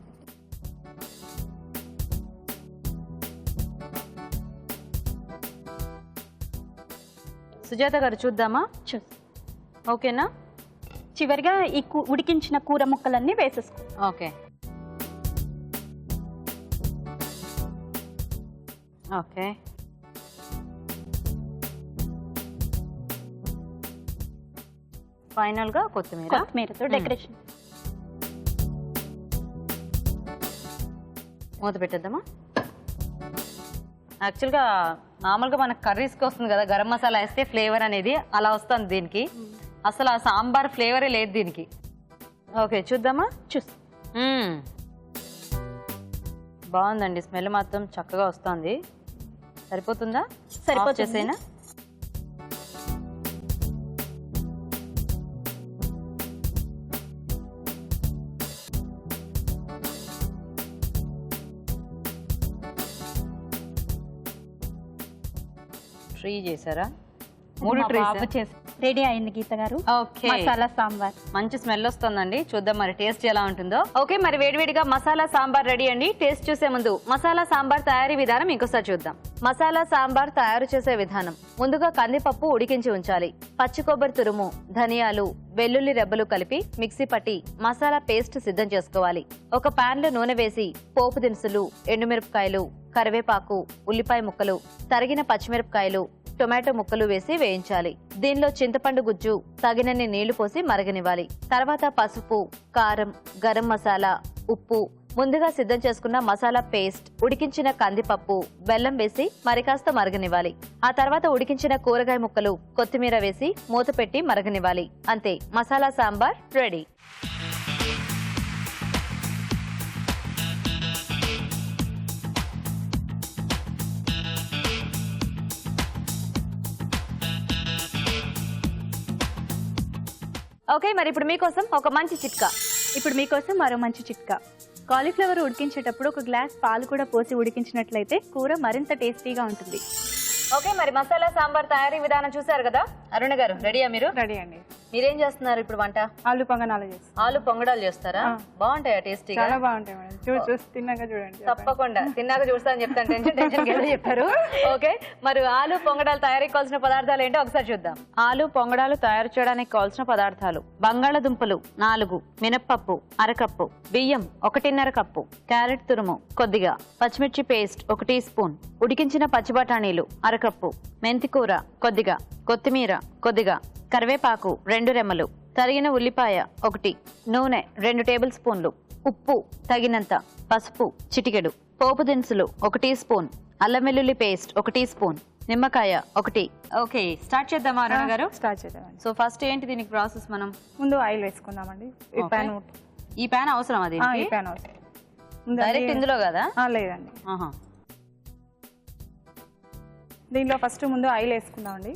సుజాత గారు చూద్దామా? ఓకేనా? చివరిగా ఈ ఉడికించిన కూర ముక్కలన్నీ వేసేసుకో. ఓకే, ఓకే, ఫైనల్ గా కొత్తిమీరతో డెకరేషన్. మూత పెట్టేద్దామా? యాక్చువల్గా మామూలుగా మనకు కర్రీస్కి వస్తుంది కదా గరం మసాలా వేస్తే ఫ్లేవర్ అనేది, అలా వస్తుంది దీనికి. అసలు ఆ సాంబార్ ఫ్లేవరే లేదు దీనికి. ఓకే, చూద్దామా? బాగుందండి, స్మెల్ మాత్రం చక్కగా వస్తుంది. సరిపోతుందా? సరిపోతుందా? ట్రీ చేశారా? 3 ట్రీస్ రెడీ అయింది గీత గారు. ఓకే, మసాలా సాంబార్. మంచి స్మెల్ వస్తుందండి. చూద్దాం మరి టేస్ట్ ఎలా ఉంటుందో. ఓకే, మరి వేడివేడిగా మసాలా సాంబార్ రెడీ అండి. టేస్ట్ చూసే ముందు మసాలా సాంబార్ తయారీ విధానం ఇంకోసారి చూద్దాం. మసాలా సాంబార్ తయారు చేసే విధానం: ముందుగా కందిపప్పు ఉడికించి ఉంచాలి. పచ్చి కొబ్బరి తురుము, ధనియాలు, వెల్లుల్లి రెబ్బలు కలిపి మిక్సీ పట్టి మసాలా పేస్ట్ సిద్ధం చేసుకోవాలి. ఒక పాన్ లో నూనె వేసి పోపు దినుసులు, ఎండుమిరపకాయలు, కరివేపాకు, ఉల్లిపాయ ముక్కలు, తరిగిన పచ్చిమిరపకాయలు, టొమాటో ముక్కలు వేసి వేయించాలి. దీనిలో చింతపండు గుజ్జు, తగినన్ని నీళ్లు పోసి మరగనివ్వాలి. తర్వాత పసుపు, కారం, గరం మసాలా, ఉప్పు, ముందుగా సిద్ధం చేసుకున్న మసాలా పేస్ట్, ఉడికించిన కందిపప్పు, బెల్లం వేసి మరికాస్త మరగనివ్వాలి. ఆ తర్వాత ఉడికించిన కూరగాయ ముక్కలు, కొత్తిమీర వేసి మూత పెట్టి మరగనివ్వాలి. అంతే, మసాలా సాంబార్ రెడీ. ఓకే, మరి ఇప్పుడు మీకోసం ఒక మంచి చిట్కా. ఇప్పుడు మీకోసం మరో మంచి చిట్కా. కాలీఫ్లవర్ ఉడికించేటప్పుడు ఒక గ్లాస్ పాలు కూడా పోసి ఉడికించినట్లయితే కూర మరింత టేస్టీగా ఉంటుంది. ఓకే, మరి మసాలా సాంబార్ తయారీ విధానం చూసారు కదా. అరుణ గారు రెడీయా? మీరు రెడీ అండి. మీరేం చేస్తున్నారు ఇప్పుడు వంట? ఆలు పొంగనాలు చేస్తాం. ఆలు పొంగడాలు చేస్తారా? బాగుంటాయా టేస్టీగా? చాలా బాగుంటాయి మేడం. చూసి తిన్నాక చూడండి. తప్పకుండా తిన్నాక చూస్తా అని చెప్తాను. టెన్షన్ ఏదో చెప్పారు. ఓకే, మరి ఆలు పొంగడాలు తయారీకి కావాల్సిన పదార్థాలు ఏంటో ఒకసారి చూద్దాం. ఆలు పొంగడాలు తయారు చేయడానికి కావాల్సిన పదార్థాలు: బంగాళదుంపలు 4, మినప్పప్పు 1/2 కప్పు, బియ్యం 1.5 కప్పు, క్యారెట్ తురుము కొద్దిగా, పచ్చిమిర్చి పేస్ట్ 1 టీ స్పూన్, ఉడికించిన పచ్చి బఠానీలు 1/2 కప్పు, మెంతికూర కొద్దిగా, కొత్తిమీర కొద్దిగా, కరివేపాకు 2 రెమ్మలు, తరిగిన ఉల్లిపాయ 1, నూనె 2 టేబుల్ స్పూన్లు, ఉప్పు తగినంత, పసుపు చిటికెడు, పోపు దినుసులు 1 టీ స్పూన్, అల్లం వెల్లుల్లి పేస్ట్ 1 టీ స్పూన్, నిమ్మకాయ 1. ఓకే, స్టార్ట్ చేద్దామా అరుణ గారు? స్టార్ట్ చేద్దామండి. సో ఫస్ట్ ఏంటి దీనికి ప్రాసెస్? మనం ముందు ఆయిల్ వేసుకుందామండి. ఈ ప్యాన్ ఈ ప్యాన్ అవసరం అది ఈ ప్యాన్ అవసరం. ముందు డైరెక్ట్ ఇందులో కదా? లేదండి, దీనిలో ఫస్ట్ ముందు ఆయిల్ వేసుకుందామండి.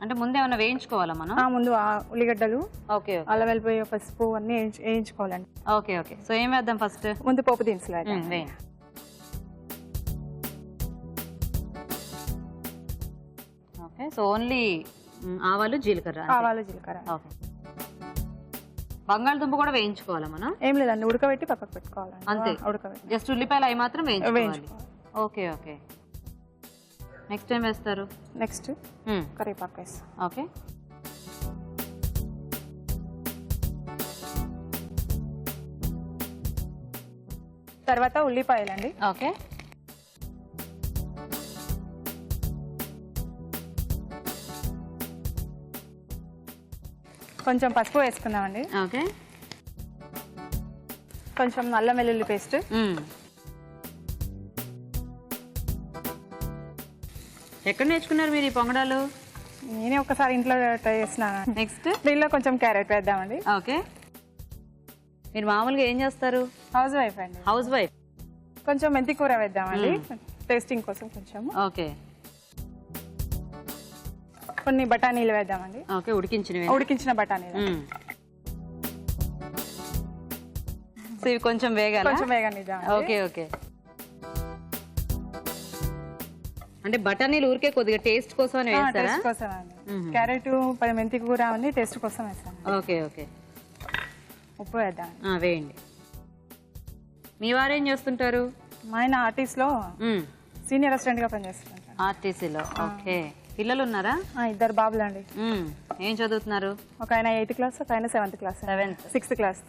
అంటే ముందు ఏమైనా వేయించుకోవాలా మనం? ముందు ఉల్లిగడ్డలు, ఓకే, అల్లం వెల్లిపాయ, పసుపు అన్ని వేయించుకోవాలండి. Okay okay. సో ఏం వేద్దాం ఫస్ట్? ముందు పోపు దినుసులు వేద్దాం. వేయండి. ఓకే, సో ఓన్లీ ఆవాలు జీలకర్ర. ఆవాలు జీలకర్ర. ఓకే. బంగాళదుంప కూడా వేయించుకోవాలా మనం? ఏం లేదండి, ఉడకబెట్టి పక్కకు పెట్టుకోవాలండి. అంతే, ఉడకబెట్టి జస్ట్ ఉల్లిపాయలు అవి మాత్రం వేయించుకోవాలి. వేయించుకోవాలి. Okay okay. నెక్స్ట్ ఏం వేస్తారు? నెక్స్ట్ కరివేపాకు వేస్తాం. ఓకే. తర్వాత ఉల్లిపాయలండి. ఓకే. కొంచెం పసుపు వేసుకుందామండి. ఓకే. కొంచెం అల్లం వెల్లుల్లి పేస్ట్. ఎక్కడ నేర్చుకున్నారు మీరు ఈ పొంగడాలు? నేనే ఒకసారి ఇంట్లో ట్రై చేసినాను. నెక్స్ట్ దీనిలో కొంచెం క్యారెట్ వేద్దామండి. ఓకే. మీరు మామూలుగా ఏం చేస్తారు? హౌస్ వైఫ్ అండి. House wife. కొంచెం మెంతి కూర వేద్దామండి, టేస్టింగ్ కోసం కొంచెం. ఓకే. కొన్ని బఠానీలు వేద్దామండి. ఓకే, ఉడికించిన బఠానీలు. సో ఇవి కొంచెం వేగాలి. కొంచెం వేగనిద్దాం. Okay okay. అంటే బఠానీలు ఊరికే కొద్దిగా టేస్ట్ కోసం అని వేస్తారా? టేస్ట్ కోసం అండి. క్యారెట్, మెంతి కూర అన్ని టేస్ట్ కోసం వేస్తాను. Okay okay. ఉప్పు వేద్దాం. వేయండి. మీ వారు ఏం చేస్తుంటారు? మా ఆయన ఆర్టీస్ లో సీనియర్ అసిస్టెంట్ గా పనిచేస్తుంటారు. ఆర్టీసీలో. ఓకే. పిల్లలు ఉన్నారా? 2 బాబులు అండి. ఏం చదువుతున్నారు? ఒక ఆయన 8th క్లాస్, ఒక ఆయన 7th క్లాస్. 6th class.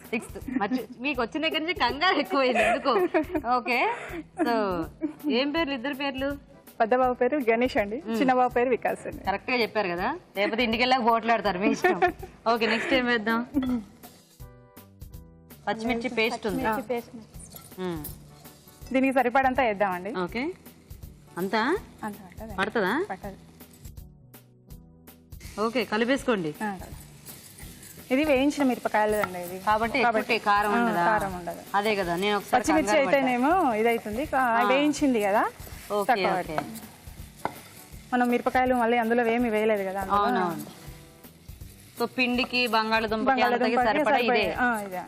మీకు వచ్చిన దగ్గర నుంచి కంగారు ఎక్కువైంది ఎందుకు? ఓకే. సో ఏం పేర్లు? ఇద్దరు పేర్లు? పెద్ద బాబు పేరు గణేష్ అండి, చిన్న బాబు పేరు వికాస్ అండి. కరెక్ట్ గా చెప్పారు కదా, లేకపోతే ఇంటికి వెళ్ళాక పోట్లాడతారు, మీ ఇష్టం. ఓకే, నెక్స్ట్ ఏం వేద్దాం? పచ్చిమిర్చి పేస్ట్ ఉంది. దీనికి సరిపడంతా వేద్దామండి. ఓకే. అంతా పడుతుందా? పట్టదు. ఓకే, కలిపేసుకోండి. ఇది వేయించిన మిరపకాయలు అండి, ఇది కాబట్టి కారం ఉండదు. కారం ఉండదు. అదే కదా, నేను ఒకసారి పచ్చిమిర్చి అయితేనేమో ఇదైతుంది, వేయించింది కదా. Okay okay. మనం మిరపకాయలు మళ్ళీ అందులో ఏమి వేయలేదు కదా. అవునవును. సో పిండికి బంగాళదుంపకి సరిపడా ఇదే. ఇదే.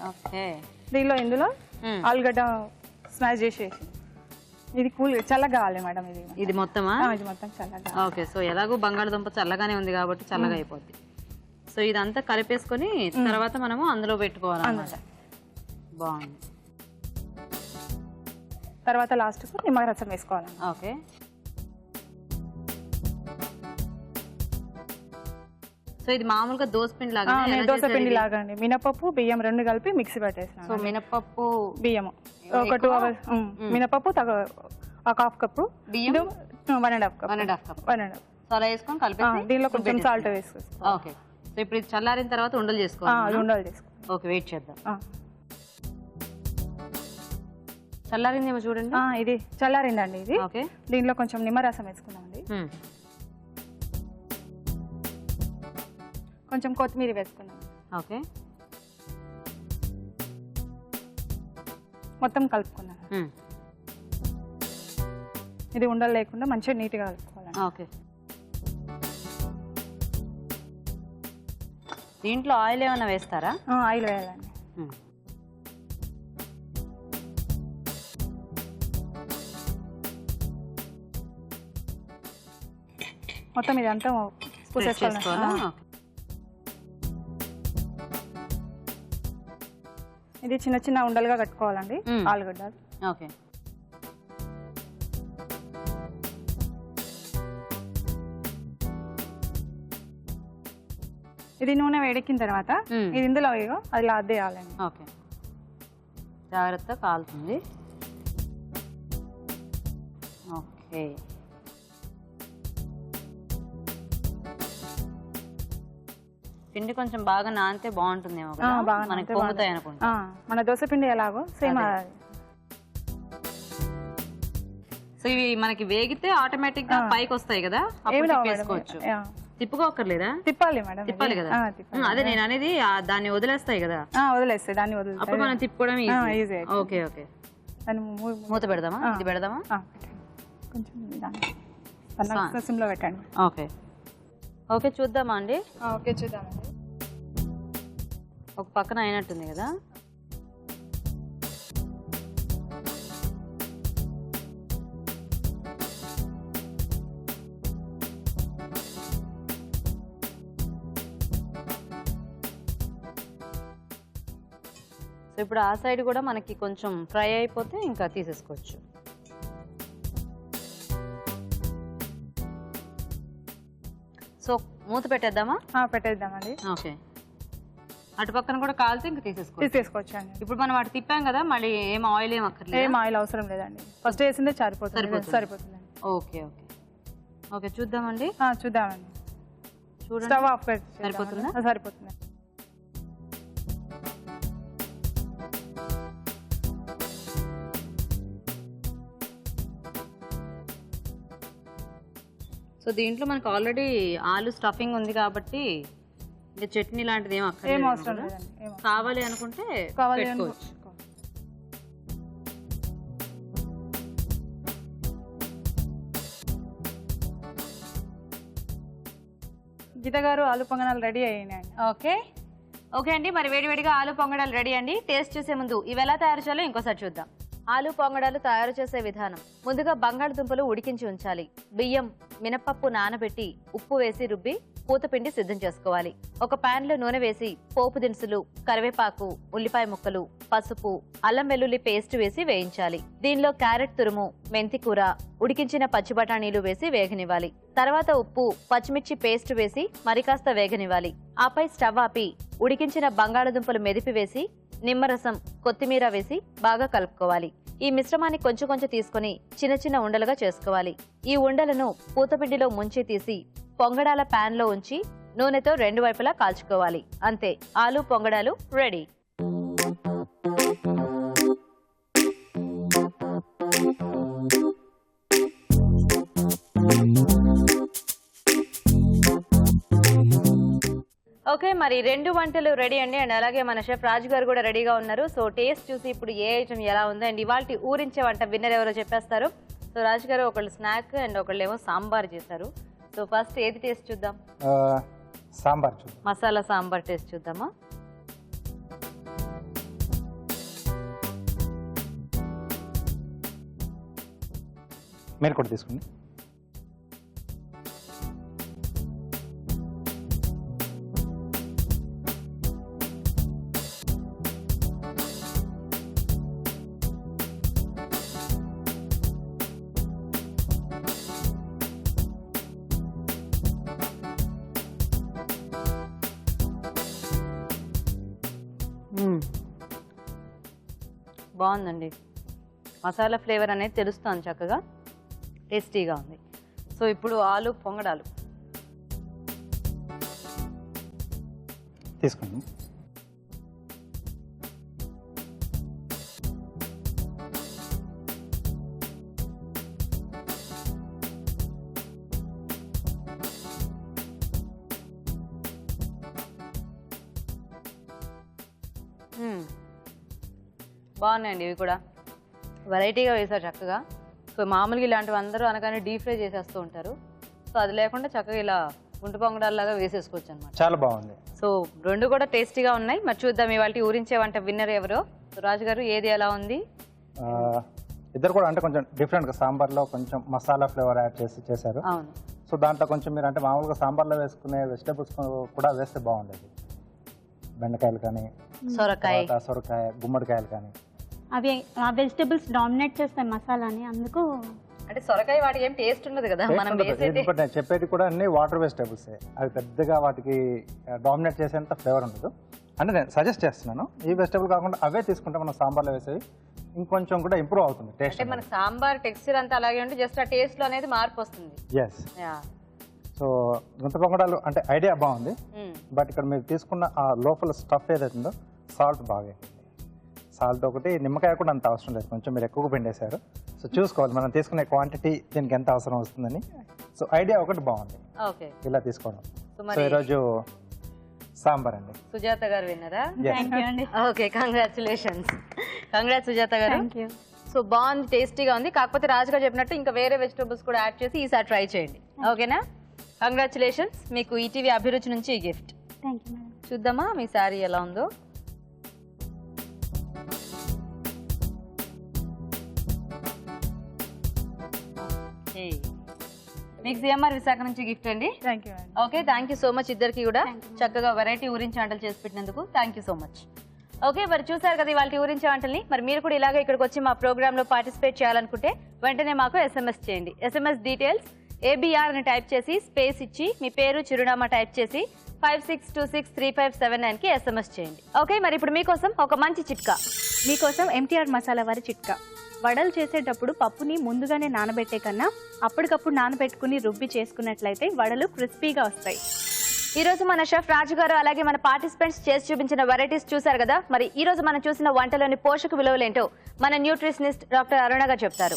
ఓకే. ఇందులో ఆలుగడ్డ స్మాష్ చేసేసి, ఇది కూల్ చల్లగా కావాలి మేడం. ఇది మొత్తమా? ఇది మొత్తం చల్లగా. ఓకే. సో ఎలాగో బంగాళదుంప చల్లగానే ఉంది కాబట్టి చల్లగా అయిపోద్ది. సో ఇదంతా కలిపేసుకొని తర్వాత మనము అందులో పెట్టుకోవాలన్నమాట. బాగుంది. తర్వాత లాస్ట్ నిమ్మరసం వేసుకోవాలి. ఓకే. సో ఇది మామూలుగా దోసపిండి లాగా? దోసపిండి లాగా అండి. మినపప్పు, బియ్యం 2 కలిపి మిక్సీ పెట్టేసాను. సో మినపప్పు, బియ్యం ఒక 2 hours. మినపప్పు 1/2 కప్పు, బియ్యం 1.5 కప్. 1.5 కప్. సో అలా వేసుకొని కలిపి దీనిలో కొంచెం సాల్ట్ వేసుకోవాలి. ఓకే. సో ఇప్పుడు ఇది చల్లారిన తర్వాత ఉండలు చేసుకోవాలి. ఉండలు చేసుకోవాలి. ఓకే, వెయిట్ చేద్దాం. చల్లారిందేమో చూడండి. ఇది చల్లారిందండి. ఇది ఓకే. దీనిలో కొంచెం నిమ్మరసం వేసుకుందామండి. కొంచెం కొత్తిమీర వేసుకుందాం. ఓకే. మొత్తం కలుపుకున్నాను. ఇది ఉండలు లేకుండా మంచిగా నీట్గా కలుపుకోవాలి. ఓకే. దీంట్లో ఆయిల్ ఏమైనా వేస్తారా? ఆయిల్ వేయాలండి. మొత్తం ఇది అంతా పూసేసుకోవాలి. చేసుకోవాలా? ఇది చిన్న చిన్న ఉండలుగా కట్టుకోవాలండి ఆలుగడ్డలు. ఓకే. ఇది నూనె వేడెక్కిన తర్వాత ఇది ఇందులో అది అద్దేయాలండి. ఓకే, జాగ్రత్త కాలుతుంది. ఓకే, పిండి కొంచెం బాగా నానితే బాగుంటుందేమో కదా, బాగా మనకి పొంగుతాయి అనుకుంటా. మన దోశ పిండి ఎలాగో సేమ్. సో ఇవి మనకి వేగితే ఆటోమేటిక్ గా పైకి వస్తాయి కదా, అప్పుడు తిప్పేసుకోవచ్చు. తిప్పుకోకర్లేదా? తిప్పాలి మేడం, తిప్పాలి కదా. అదే నేను అనేది దాన్ని వదిలేస్తాయి కదా, వదిలేస్తాయి, దాన్ని వదిలేస్తాయి. అప్పుడు మనం తిప్పుకోవడం ఈజీ. Okay okay. మూత పెడదామా? ఇది పెడదామా? కొంచెం సిమ్లో పెట్టండి. ఓకే ఓకే, చూద్దామా అండి? ఓకే చూద్దామండి. ఒక పక్కన అయినట్టుంది కదా. సో ఇప్పుడు ఆ సైడ్ కూడా మనకి కొంచెం ఫ్రై అయిపోతే ఇంకా తీసేసుకోవచ్చు. సో మూత పెట్టేద్దామా? పెట్టేద్దామండి. ఓకే, అటు పక్కన కూడా కాలితే ఇంకా తీసేసుకోవచ్చు అండి. ఇప్పుడు మనం అటు తిప్పాం కదా, మళ్ళీ ఏం ఆయిల్ ఏం అక్కర్లేదు. ఏం ఆయిల్ అవసరం లేదండి, ఫస్ట్ వేసిందే సరిపోతుంది. ఓకే ఓకే ఓకే, చూద్దామండి. చూద్దామండి. చూడండి, స్టవ్ ఆఫ్ పెట్టి సరిపోతుందా? సరిపోతుంది. సో దీంట్లో మనకు ఆల్రెడీ ఆలు స్టఫింగ్ ఉంది కాబట్టి ఇంకా చట్నీ లాంటిది ఏం ఏం అక్కర్లేదు అవసరం కదా. లేదండి. కావాలి అనుకుంటే పెట్టుకోవచ్చు. గీత గారు ఆలు పొంగనాలు రెడీ అయ్యాయండి. ఓకే ఓకే అండి, మరి వేడివేడిగా ఆలు పొంగడాలు రెడీ అండి. టేస్ట్ చేసే ముందు ఇవి ఎలా తయారు చేయాలో ఇంకోసారి చూద్దాం. ఆలు పొంగడాలు తయారు చేసే విధానం: ముందుగా బంగాళదుంపలు ఉడికించి ఉంచాలి. బియ్యం, మినపప్పు నానబెట్టి ఉప్పు వేసి రుబ్బి పూతపిండి సిద్ధం చేసుకోవాలి. ఒక పాన్ లో నూనె వేసి పోపు దినుసులు, కరివేపాకు, ఉల్లిపాయ ముక్కలు, పసుపు, అల్లం వెల్లుల్లి పేస్ట్ వేసి వేయించాలి. దీనిలో క్యారెట్ తురుము, మెంతి కూర, ఉడికించిన పచ్చి బఠానీలు వేసి వేగనివ్వాలి. తర్వాత ఉప్పు, పచ్చిమిర్చి పేస్ట్ వేసి మరికాస్త వేగనివ్వాలి. ఆపై స్టవ్ ఆపి ఉడికించిన బంగాళదుంపలు మెదిపి వేసి నిమ్మరసం, కొత్తిమీర వేసి బాగా కలుపుకోవాలి. ఈ మిశ్రమాన్ని కొంచెం కొంచెం తీసుకుని చిన్న చిన్న ఉండలుగా చేసుకోవాలి. ఈ ఉండలను పూతపిండిలో ముంచి తీసి పొంగడాల పాన్ లో ఉంచి నూనెతో రెండు వైపులా కాల్చుకోవాలి. అంతే, ఆలు పొంగడాలు రెడీ. ఓకే, మరి రెండు వంటలు రెడీ అండి. అండ్ అలాగే మన షెఫ్ రాజు గారు కూడా రెడీగా ఉన్నారు. సో టేస్ట్ చూసి ఇప్పుడు ఏ ఐటమ్ ఎలా ఉందో అండ్ ఇవాళ ఊరించే వంట విన్నర్ ఎవరో చెప్పేస్తారు. సో రాజు గారు ఒకళ్ళు స్నాక్ అండ్ ఒకళ్ళు ఏమో సాంబార్ చేశారు. సో ఫస్ట్ ఏది టేస్ట్ చూద్దాం? సాంబార్ చూద్దాం. మసాలా సాంబార్ టేస్ట్ చూద్దామా? మీరు కూడా తీసుకోండి. బాగుందండి, మసాలా ఫ్లేవర్ అనేది తెలుస్తుంది చక్కగా, టేస్టీగా ఉంది. సో ఇప్పుడు ఆలు పొంగడాలు తీసుకోండి. బాగున్నాయండి. ఇవి కూడా వెరైటీగా వేశారు చక్కగా. సో మామూలుగా ఇలాంటివి అందరూ అనగానే డీప్ ఫ్రై చేసేస్తూ ఉంటారు. సో అది లేకుండా చక్కగా ఇలా గుంటు పొంగడాల్లాగా వేసేసుకోవచ్చు అనమాట. చాలా బాగుంది. సో రెండు కూడా టేస్టీగా ఉన్నాయి. మరి చూద్దాం ఇవాళ ఊరించే వంట విన్నర్ ఎవరో. సో రాజు గారు, ఏది ఎలా ఉంది? ఇద్దరు కూడా అంటే కొంచెం డిఫరెంట్గా సాంబార్లో కొంచెం మసాలా ఫ్లేవర్ యాడ్ చేసి చేశారు. అవును. సో దాంట్లో కొంచెం మీరు అంటే మామూలుగా సాంబార్లో వేసుకునే వెజిటేబుల్స్ కూడా వేస్తే బాగుండేది. బెండకాయలు కానీ, సొరకాయ, సొరకాయ, గుమ్మడికాయలు కానీ. అవి ఆ వెజిటబుల్స్ డామినేట్ చేస్తాయి మసాలాని, అందుకు అంటే సొరకాయ వాటికి ఏం టేస్ట్ ఉండదు కదా మనం వేసేది. ఇంకోటి నేను చెప్పేది కూడా అన్ని వాటర్ వెజిటేబుల్సే. అవి పెద్దగా వాటికి డామినేట్ చేసేంత ఫ్లేవర్ ఉండదు. అంటే నేను సజెస్ట్ చేస్తున్నాను ఈ వెజిటేబుల్ కాకుండా అవే తీసుకుంటే మనం సాంబార్లో వేసేవి ఇంకొంచెం కూడా ఇంప్రూవ్ అవుతుంది టేస్ట్. అంటే మన సాంబార్ టెక్స్చర్ అంతా అలాగే ఉంటే జస్ట్ ఆ టేస్ట్ లో అనేది మార్పు వస్తుంది. ఎస్. సో గుంత పొంగడాలు అంటే ఐడియా బాగుంది, బట్ ఇక్కడ మీరు తీసుకున్న ఆ లోపల స్టఫ్ ఏదైతుందో సాల్ట్ బాగా, సాల్ట్ ఒకటి, నిమ్మకాయ కూడా అంత అవసరం లేదు, కొంచెం మీరు ఎక్కువగా పిండేశారు. సో చూసుకోవాలి మనం తీసుకునే క్వాంటిటీ దీనికి ఎంత అవసరం వస్తుందని. సో ఐడియా ఒకటి బాగుంది ఇలా తీసుకోవడం. సో ఈరోజు సాంబార్ అండి. సుజాత గారు విన్నారా? థ్యాంక్ యూ అండి. Okay, congratulations. కంగ్రాట్స్ సుజాత గారు. Thank you. సో బాగుంది, టేస్టీగా ఉంది. కాకపోతే రాజుగా చెప్పినట్టు ఇంకా వేరే వెజిటబుల్స్ కూడా యాడ్ చేసి ఈసారి ట్రై చేయండి. ఓకేనా? కంగ్రాచులేషన్స్. మీకు ఈటీవీ అభిరుచి నుంచి ఈ గిఫ్ట్. Thank you madam. చూద్దామా మీ శారీ ఎలా ఉందో. మీకు సిఎంఆర్ విశాఖ నుంచి గిఫ్ట్ అండి. థ్యాంక్ యూ అండి. Okay, thank you so much ఇద్దరికి కూడా. చక్కగా వెరైటీ ఊరించి వంటలు చేసి పెట్టినందుకు thank you so much. Okay, మరి చూసారు కదా ఇవాళ ఊరించే వంటల్ని. మరి మీరు కూడా ఇలాగే ఇక్కడికి వచ్చి మా ప్రోగ్రామ్ లో పార్టిసిపేట్ చేయాలనుకుంటే వెంటనే మాకు SMS చేయండి. SMS డీటెయిల్స్ ABR అని టైప్ చేసి స్పేస్ ఇచ్చి మీ పేరు చిరునామా టైప్ చేసి 56263579 కి SMS చేయండి. ఓకే, మరి ఇప్పుడు మీకోసం ఒక మంచి చిట్కా. మీకోసం MTR మసాలా వారి చిట్కా. వడలు చేసేటప్పుడు పప్పుని ముందుగానే నానబెట్టే కన్నా అప్పటికప్పుడు నానబెట్టుకుని రుబ్బి చేసుకున్నట్లయితే వడలు క్రిస్పీగా వస్తాయి. ఈ రోజు మన షెఫ్ రాజు గారు అలాగే మన పార్టిసిపెంట్స్ చేసి చూపించిన వెరైటీస్ చూసారు కదా. మరి ఈ రోజు మనం చూసిన వంటలోని పోషక విలువలేంటో మన న్యూట్రిషనిస్ట్ డాక్టర్ అరుణ గారు చెప్తారు.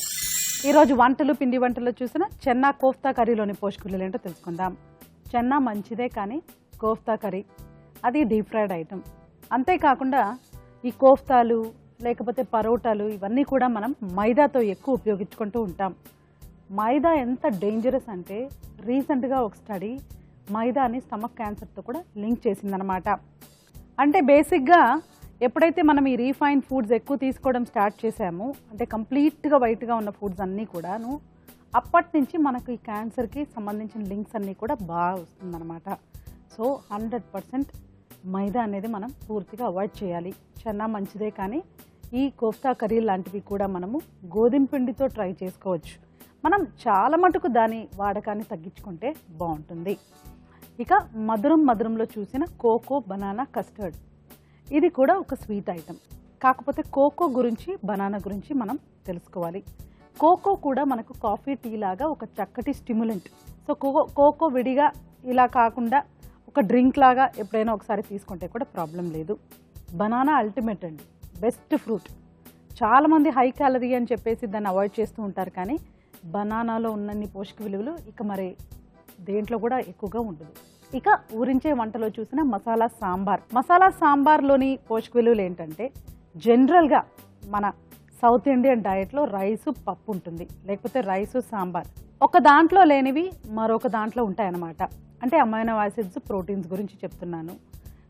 ఈ రోజు వంటలు పిండి వంటల్లో చూసిన చెన్నా కోఫ్తా కర్రీలోని పోషక విలువలు ఏంటో తెలుసుకుందాం. చెన్నా మంచిదే, కానీ కోఫ్తా కర్రీ అది డీప్ ఫ్రైడ్ ఐటమ్. అంతేకాకుండా ఈ కోఫ్తాలు లేకపోతే పరోటాలు ఇవన్నీ కూడా మనం మైదాతో ఎక్కువ ఉపయోగించుకుంటూ ఉంటాం. మైదా ఎంత డేంజరస్ అంటే రీసెంట్గా ఒక స్టడీ మైదాని స్టమక్ క్యాన్సర్తో కూడా లింక్ చేసిందనమాట. అంటే బేసిక్గా ఎప్పుడైతే మనం ఈ రీఫైన్డ్ ఫుడ్స్ ఎక్కువ తీసుకోవడం స్టార్ట్ చేసామో, అంటే కంప్లీట్గా వైట్గా ఉన్న ఫుడ్స్ అన్నీ కూడాను, అప్పటి నుంచి మనకు ఈ క్యాన్సర్కి సంబంధించిన లింక్స్ అన్నీ కూడా బాగా వస్తుందన్నమాట. సో 100% మైదా అనేది మనం పూర్తిగా అవాయిడ్ చేయాలి. చెన్నా మంచిదే, కానీ ఈ కోఫ్తా కర్రీ లాంటివి కూడా మనము గోధుమ పిండితో ట్రై చేసుకోవచ్చు. మనం చాలా మటుకు దాని వాడకాన్ని తగ్గించుకుంటే బాగుంటుంది. ఇక మధురంలో చూసిన కోకో బనానా కస్టర్డ్, ఇది కూడా ఒక స్వీట్ ఐటమ్. కాకపోతే కోకో గురించి బనానా గురించి మనం తెలుసుకోవాలి. కోకో కూడా మనకు కాఫీ టీ లాగా ఒక చక్కటి స్టిమ్యులెంట్. సో కోకో విడిగా ఇలా కాకుండా ఒక డ్రింక్ లాగా ఎప్పుడైనా ఒకసారి తీసుకుంటే కూడా ప్రాబ్లం లేదు. బనానా అల్టిమేట్ అండి, బెస్ట్ ఫ్రూట్. చాలామంది హై క్యాలరీ అని చెప్పేసి దాన్ని అవాయిడ్ చేస్తూ ఉంటారు, కానీ బనానాలో ఉన్నన్ని పోషక విలువలు ఇక మరి దేంట్లో కూడా ఎక్కువగా ఉండదు. ఇక ఊరించే వంటలో చూసిన మసాలా సాంబార్లోని పోషక విలువలు ఏంటంటే, జనరల్గా మన సౌత్ ఇండియన్ డయట్లో రైసు పప్పు ఉంటుంది, లేకపోతే రైసు సాంబార్. ఒక దాంట్లో లేనివి మరొక దాంట్లో ఉంటాయన్నమాట. అంటే అమైనో యాసిడ్స్, ప్రోటీన్స్ గురించి చెప్తున్నాను.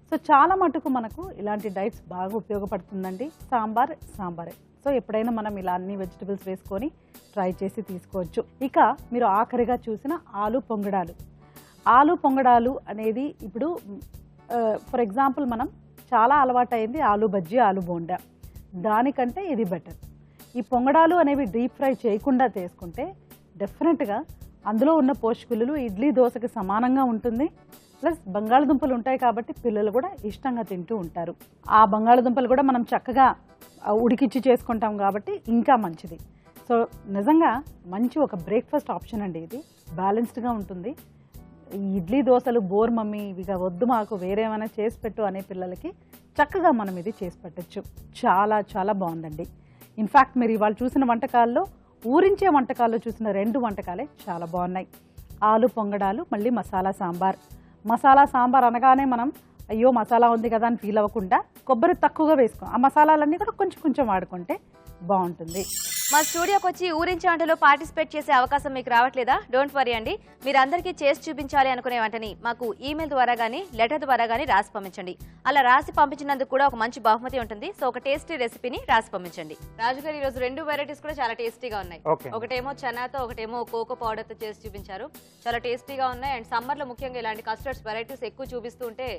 సో చాలా మటుకు మనకు ఇలాంటి డైట్స్ బాగా ఉపయోగపడుతుందండి. సాంబారే. సో ఎప్పుడైనా మనం ఇలా అన్ని వెజిటబుల్స్ వేసుకొని ట్రై చేసి తీసుకోవచ్చు. ఇక మీరు ఆఖరిగా చూసిన ఆలు పొంగడాలు అనేది ఇప్పుడు ఫర్ ఎగ్జాంపుల్ మనం చాలా అలవాటైంది ఆలు బజ్జీ, ఆలు బోండా. దానికంటే ఇది బెటర్. ఈ పొంగడాలు అనేవి డీప్ ఫ్రై చేయకుండా చేసుకుంటే డెఫినెట్గా అందులో ఉన్న పోషక విలువలు ఇడ్లీ దోశకి సమానంగా ఉంటుంది. ప్లస్ బంగాళదుంపలు ఉంటాయి కాబట్టి పిల్లలు కూడా ఇష్టంగా తింటూ ఉంటారు. ఆ బంగాళదుంపలు కూడా మనం చక్కగా ఉడికిచ్చి చేసుకుంటాం కాబట్టి ఇంకా మంచిది. సో నిజంగా మంచి ఒక బ్రేక్ఫాస్ట్ ఆప్షన్ అండి ఇది. బ్యాలెన్స్డ్గా ఉంటుంది. ఇడ్లీ దోశలు బోర్ మమ్మీ ఇవిగా వద్దు, మాకు వేరే ఏమైనా చేసి పెట్టు అనే పిల్లలకి చక్కగా మనం ఇది చేసి పెట్టచ్చు. చాలా చాలా బాగుందండి. ఇన్ఫ్యాక్ట్ మీరు ఇవాళ చూసిన వంటకాల్లో, ఊరించే వంటకాల్లో చూసిన 2 వంటకాలే చాలా బాగున్నాయి. ఆలు పొంగడాలు, మళ్ళీ మసాలా సాంబార్ అనగానే మనం అయ్యో మసాలా ఉంది కదా అని ఫీల్ అవ్వకుండా కొబ్బరి తక్కువగా వేసుకో, ఆ మసాలాలన్నీ కూడా కొంచెం వాడుకుంటే బాగుంటుంది. మా స్టూడియోకి వచ్చి ఊరించి వంటలో పార్టిసిపేట్ చేసే అవకాశం మీకు రావట్లేదా? డోంట్ వరీ అండి, మీరు అందరికీ చేసి చూపించాలి అనుకునే వంటని మాకు ఈమెయిల్ ద్వారా కానీ లెటర్ ద్వారా కానీ రాసి పంపించండి. అలా రాసి పంపించినందుకు కూడా ఒక మంచి బహుమతి ఉంటుంది. సో ఒక టేస్టీ రెసిపీని రాసి పంపించండి. రాజుగారు ఈ రోజు 2 వెరైటీస్ కూడా చాలా టేస్టీగా ఉన్నాయి. ఒకటేమో చనాతో, ఒకటేమో కోకో పౌడర్ తో చేసి చూపించారు. చాలా టేస్టీగా ఉన్నాయి. అండ్ సమ్మర్ లో ముఖ్యంగా ఇలాంటి కస్టర్డ్స్ వెరైటీస్ ఎక్కువ చూపిస్తూ ఉంటే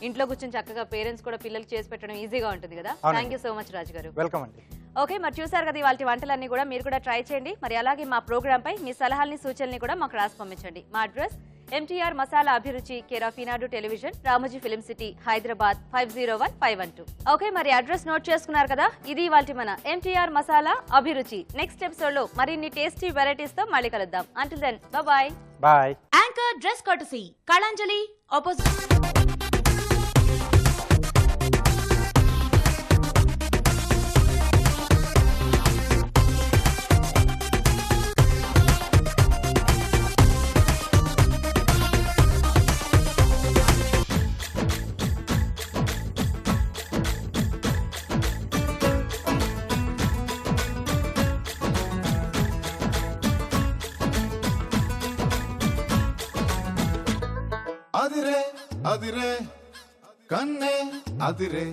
ఇంట్లో కూర్చొని చక్కగా పేరెంట్స్ కూడా పిల్లలకి చేసి పెట్టడం ఈజీగా ఉంటుంది కదా. థ్యాంక్ యూ సో మచ్ రాజు గారు. వెల్కమ్ అండి. ఓకే, మరి చూసారు కదా ఇవాళ వంటలన్నీ కూడా మీరు కూడా ట్రై చేయండి. మరి అలాగే మా ప్రోగ్రామ్ పై మీ సలహాలని సూచనల్ని కూడా మాకు రాసి పంపించండి. మా అడ్రస్ MTR మసాలా అభిరుచి, care of Eenadu television, Ramoji film city, Hyderabad 501512. Okay, మరి అడ్రస్ నోట్ చేసుకున్నారు కదా. ఇది ఇవాల్టి మన MTR మసాలా అభిరుచి. నెక్స్ట్ ఎపిసోడ్ లో మరిన్ని టేస్టీ వెరైటీస్ తో మళ్ళీ కలుద్దాం. Until then bye bye. Anchor dress courtesy Kalanjali opposite. అదిరే అదిరే కన్నే అదిరే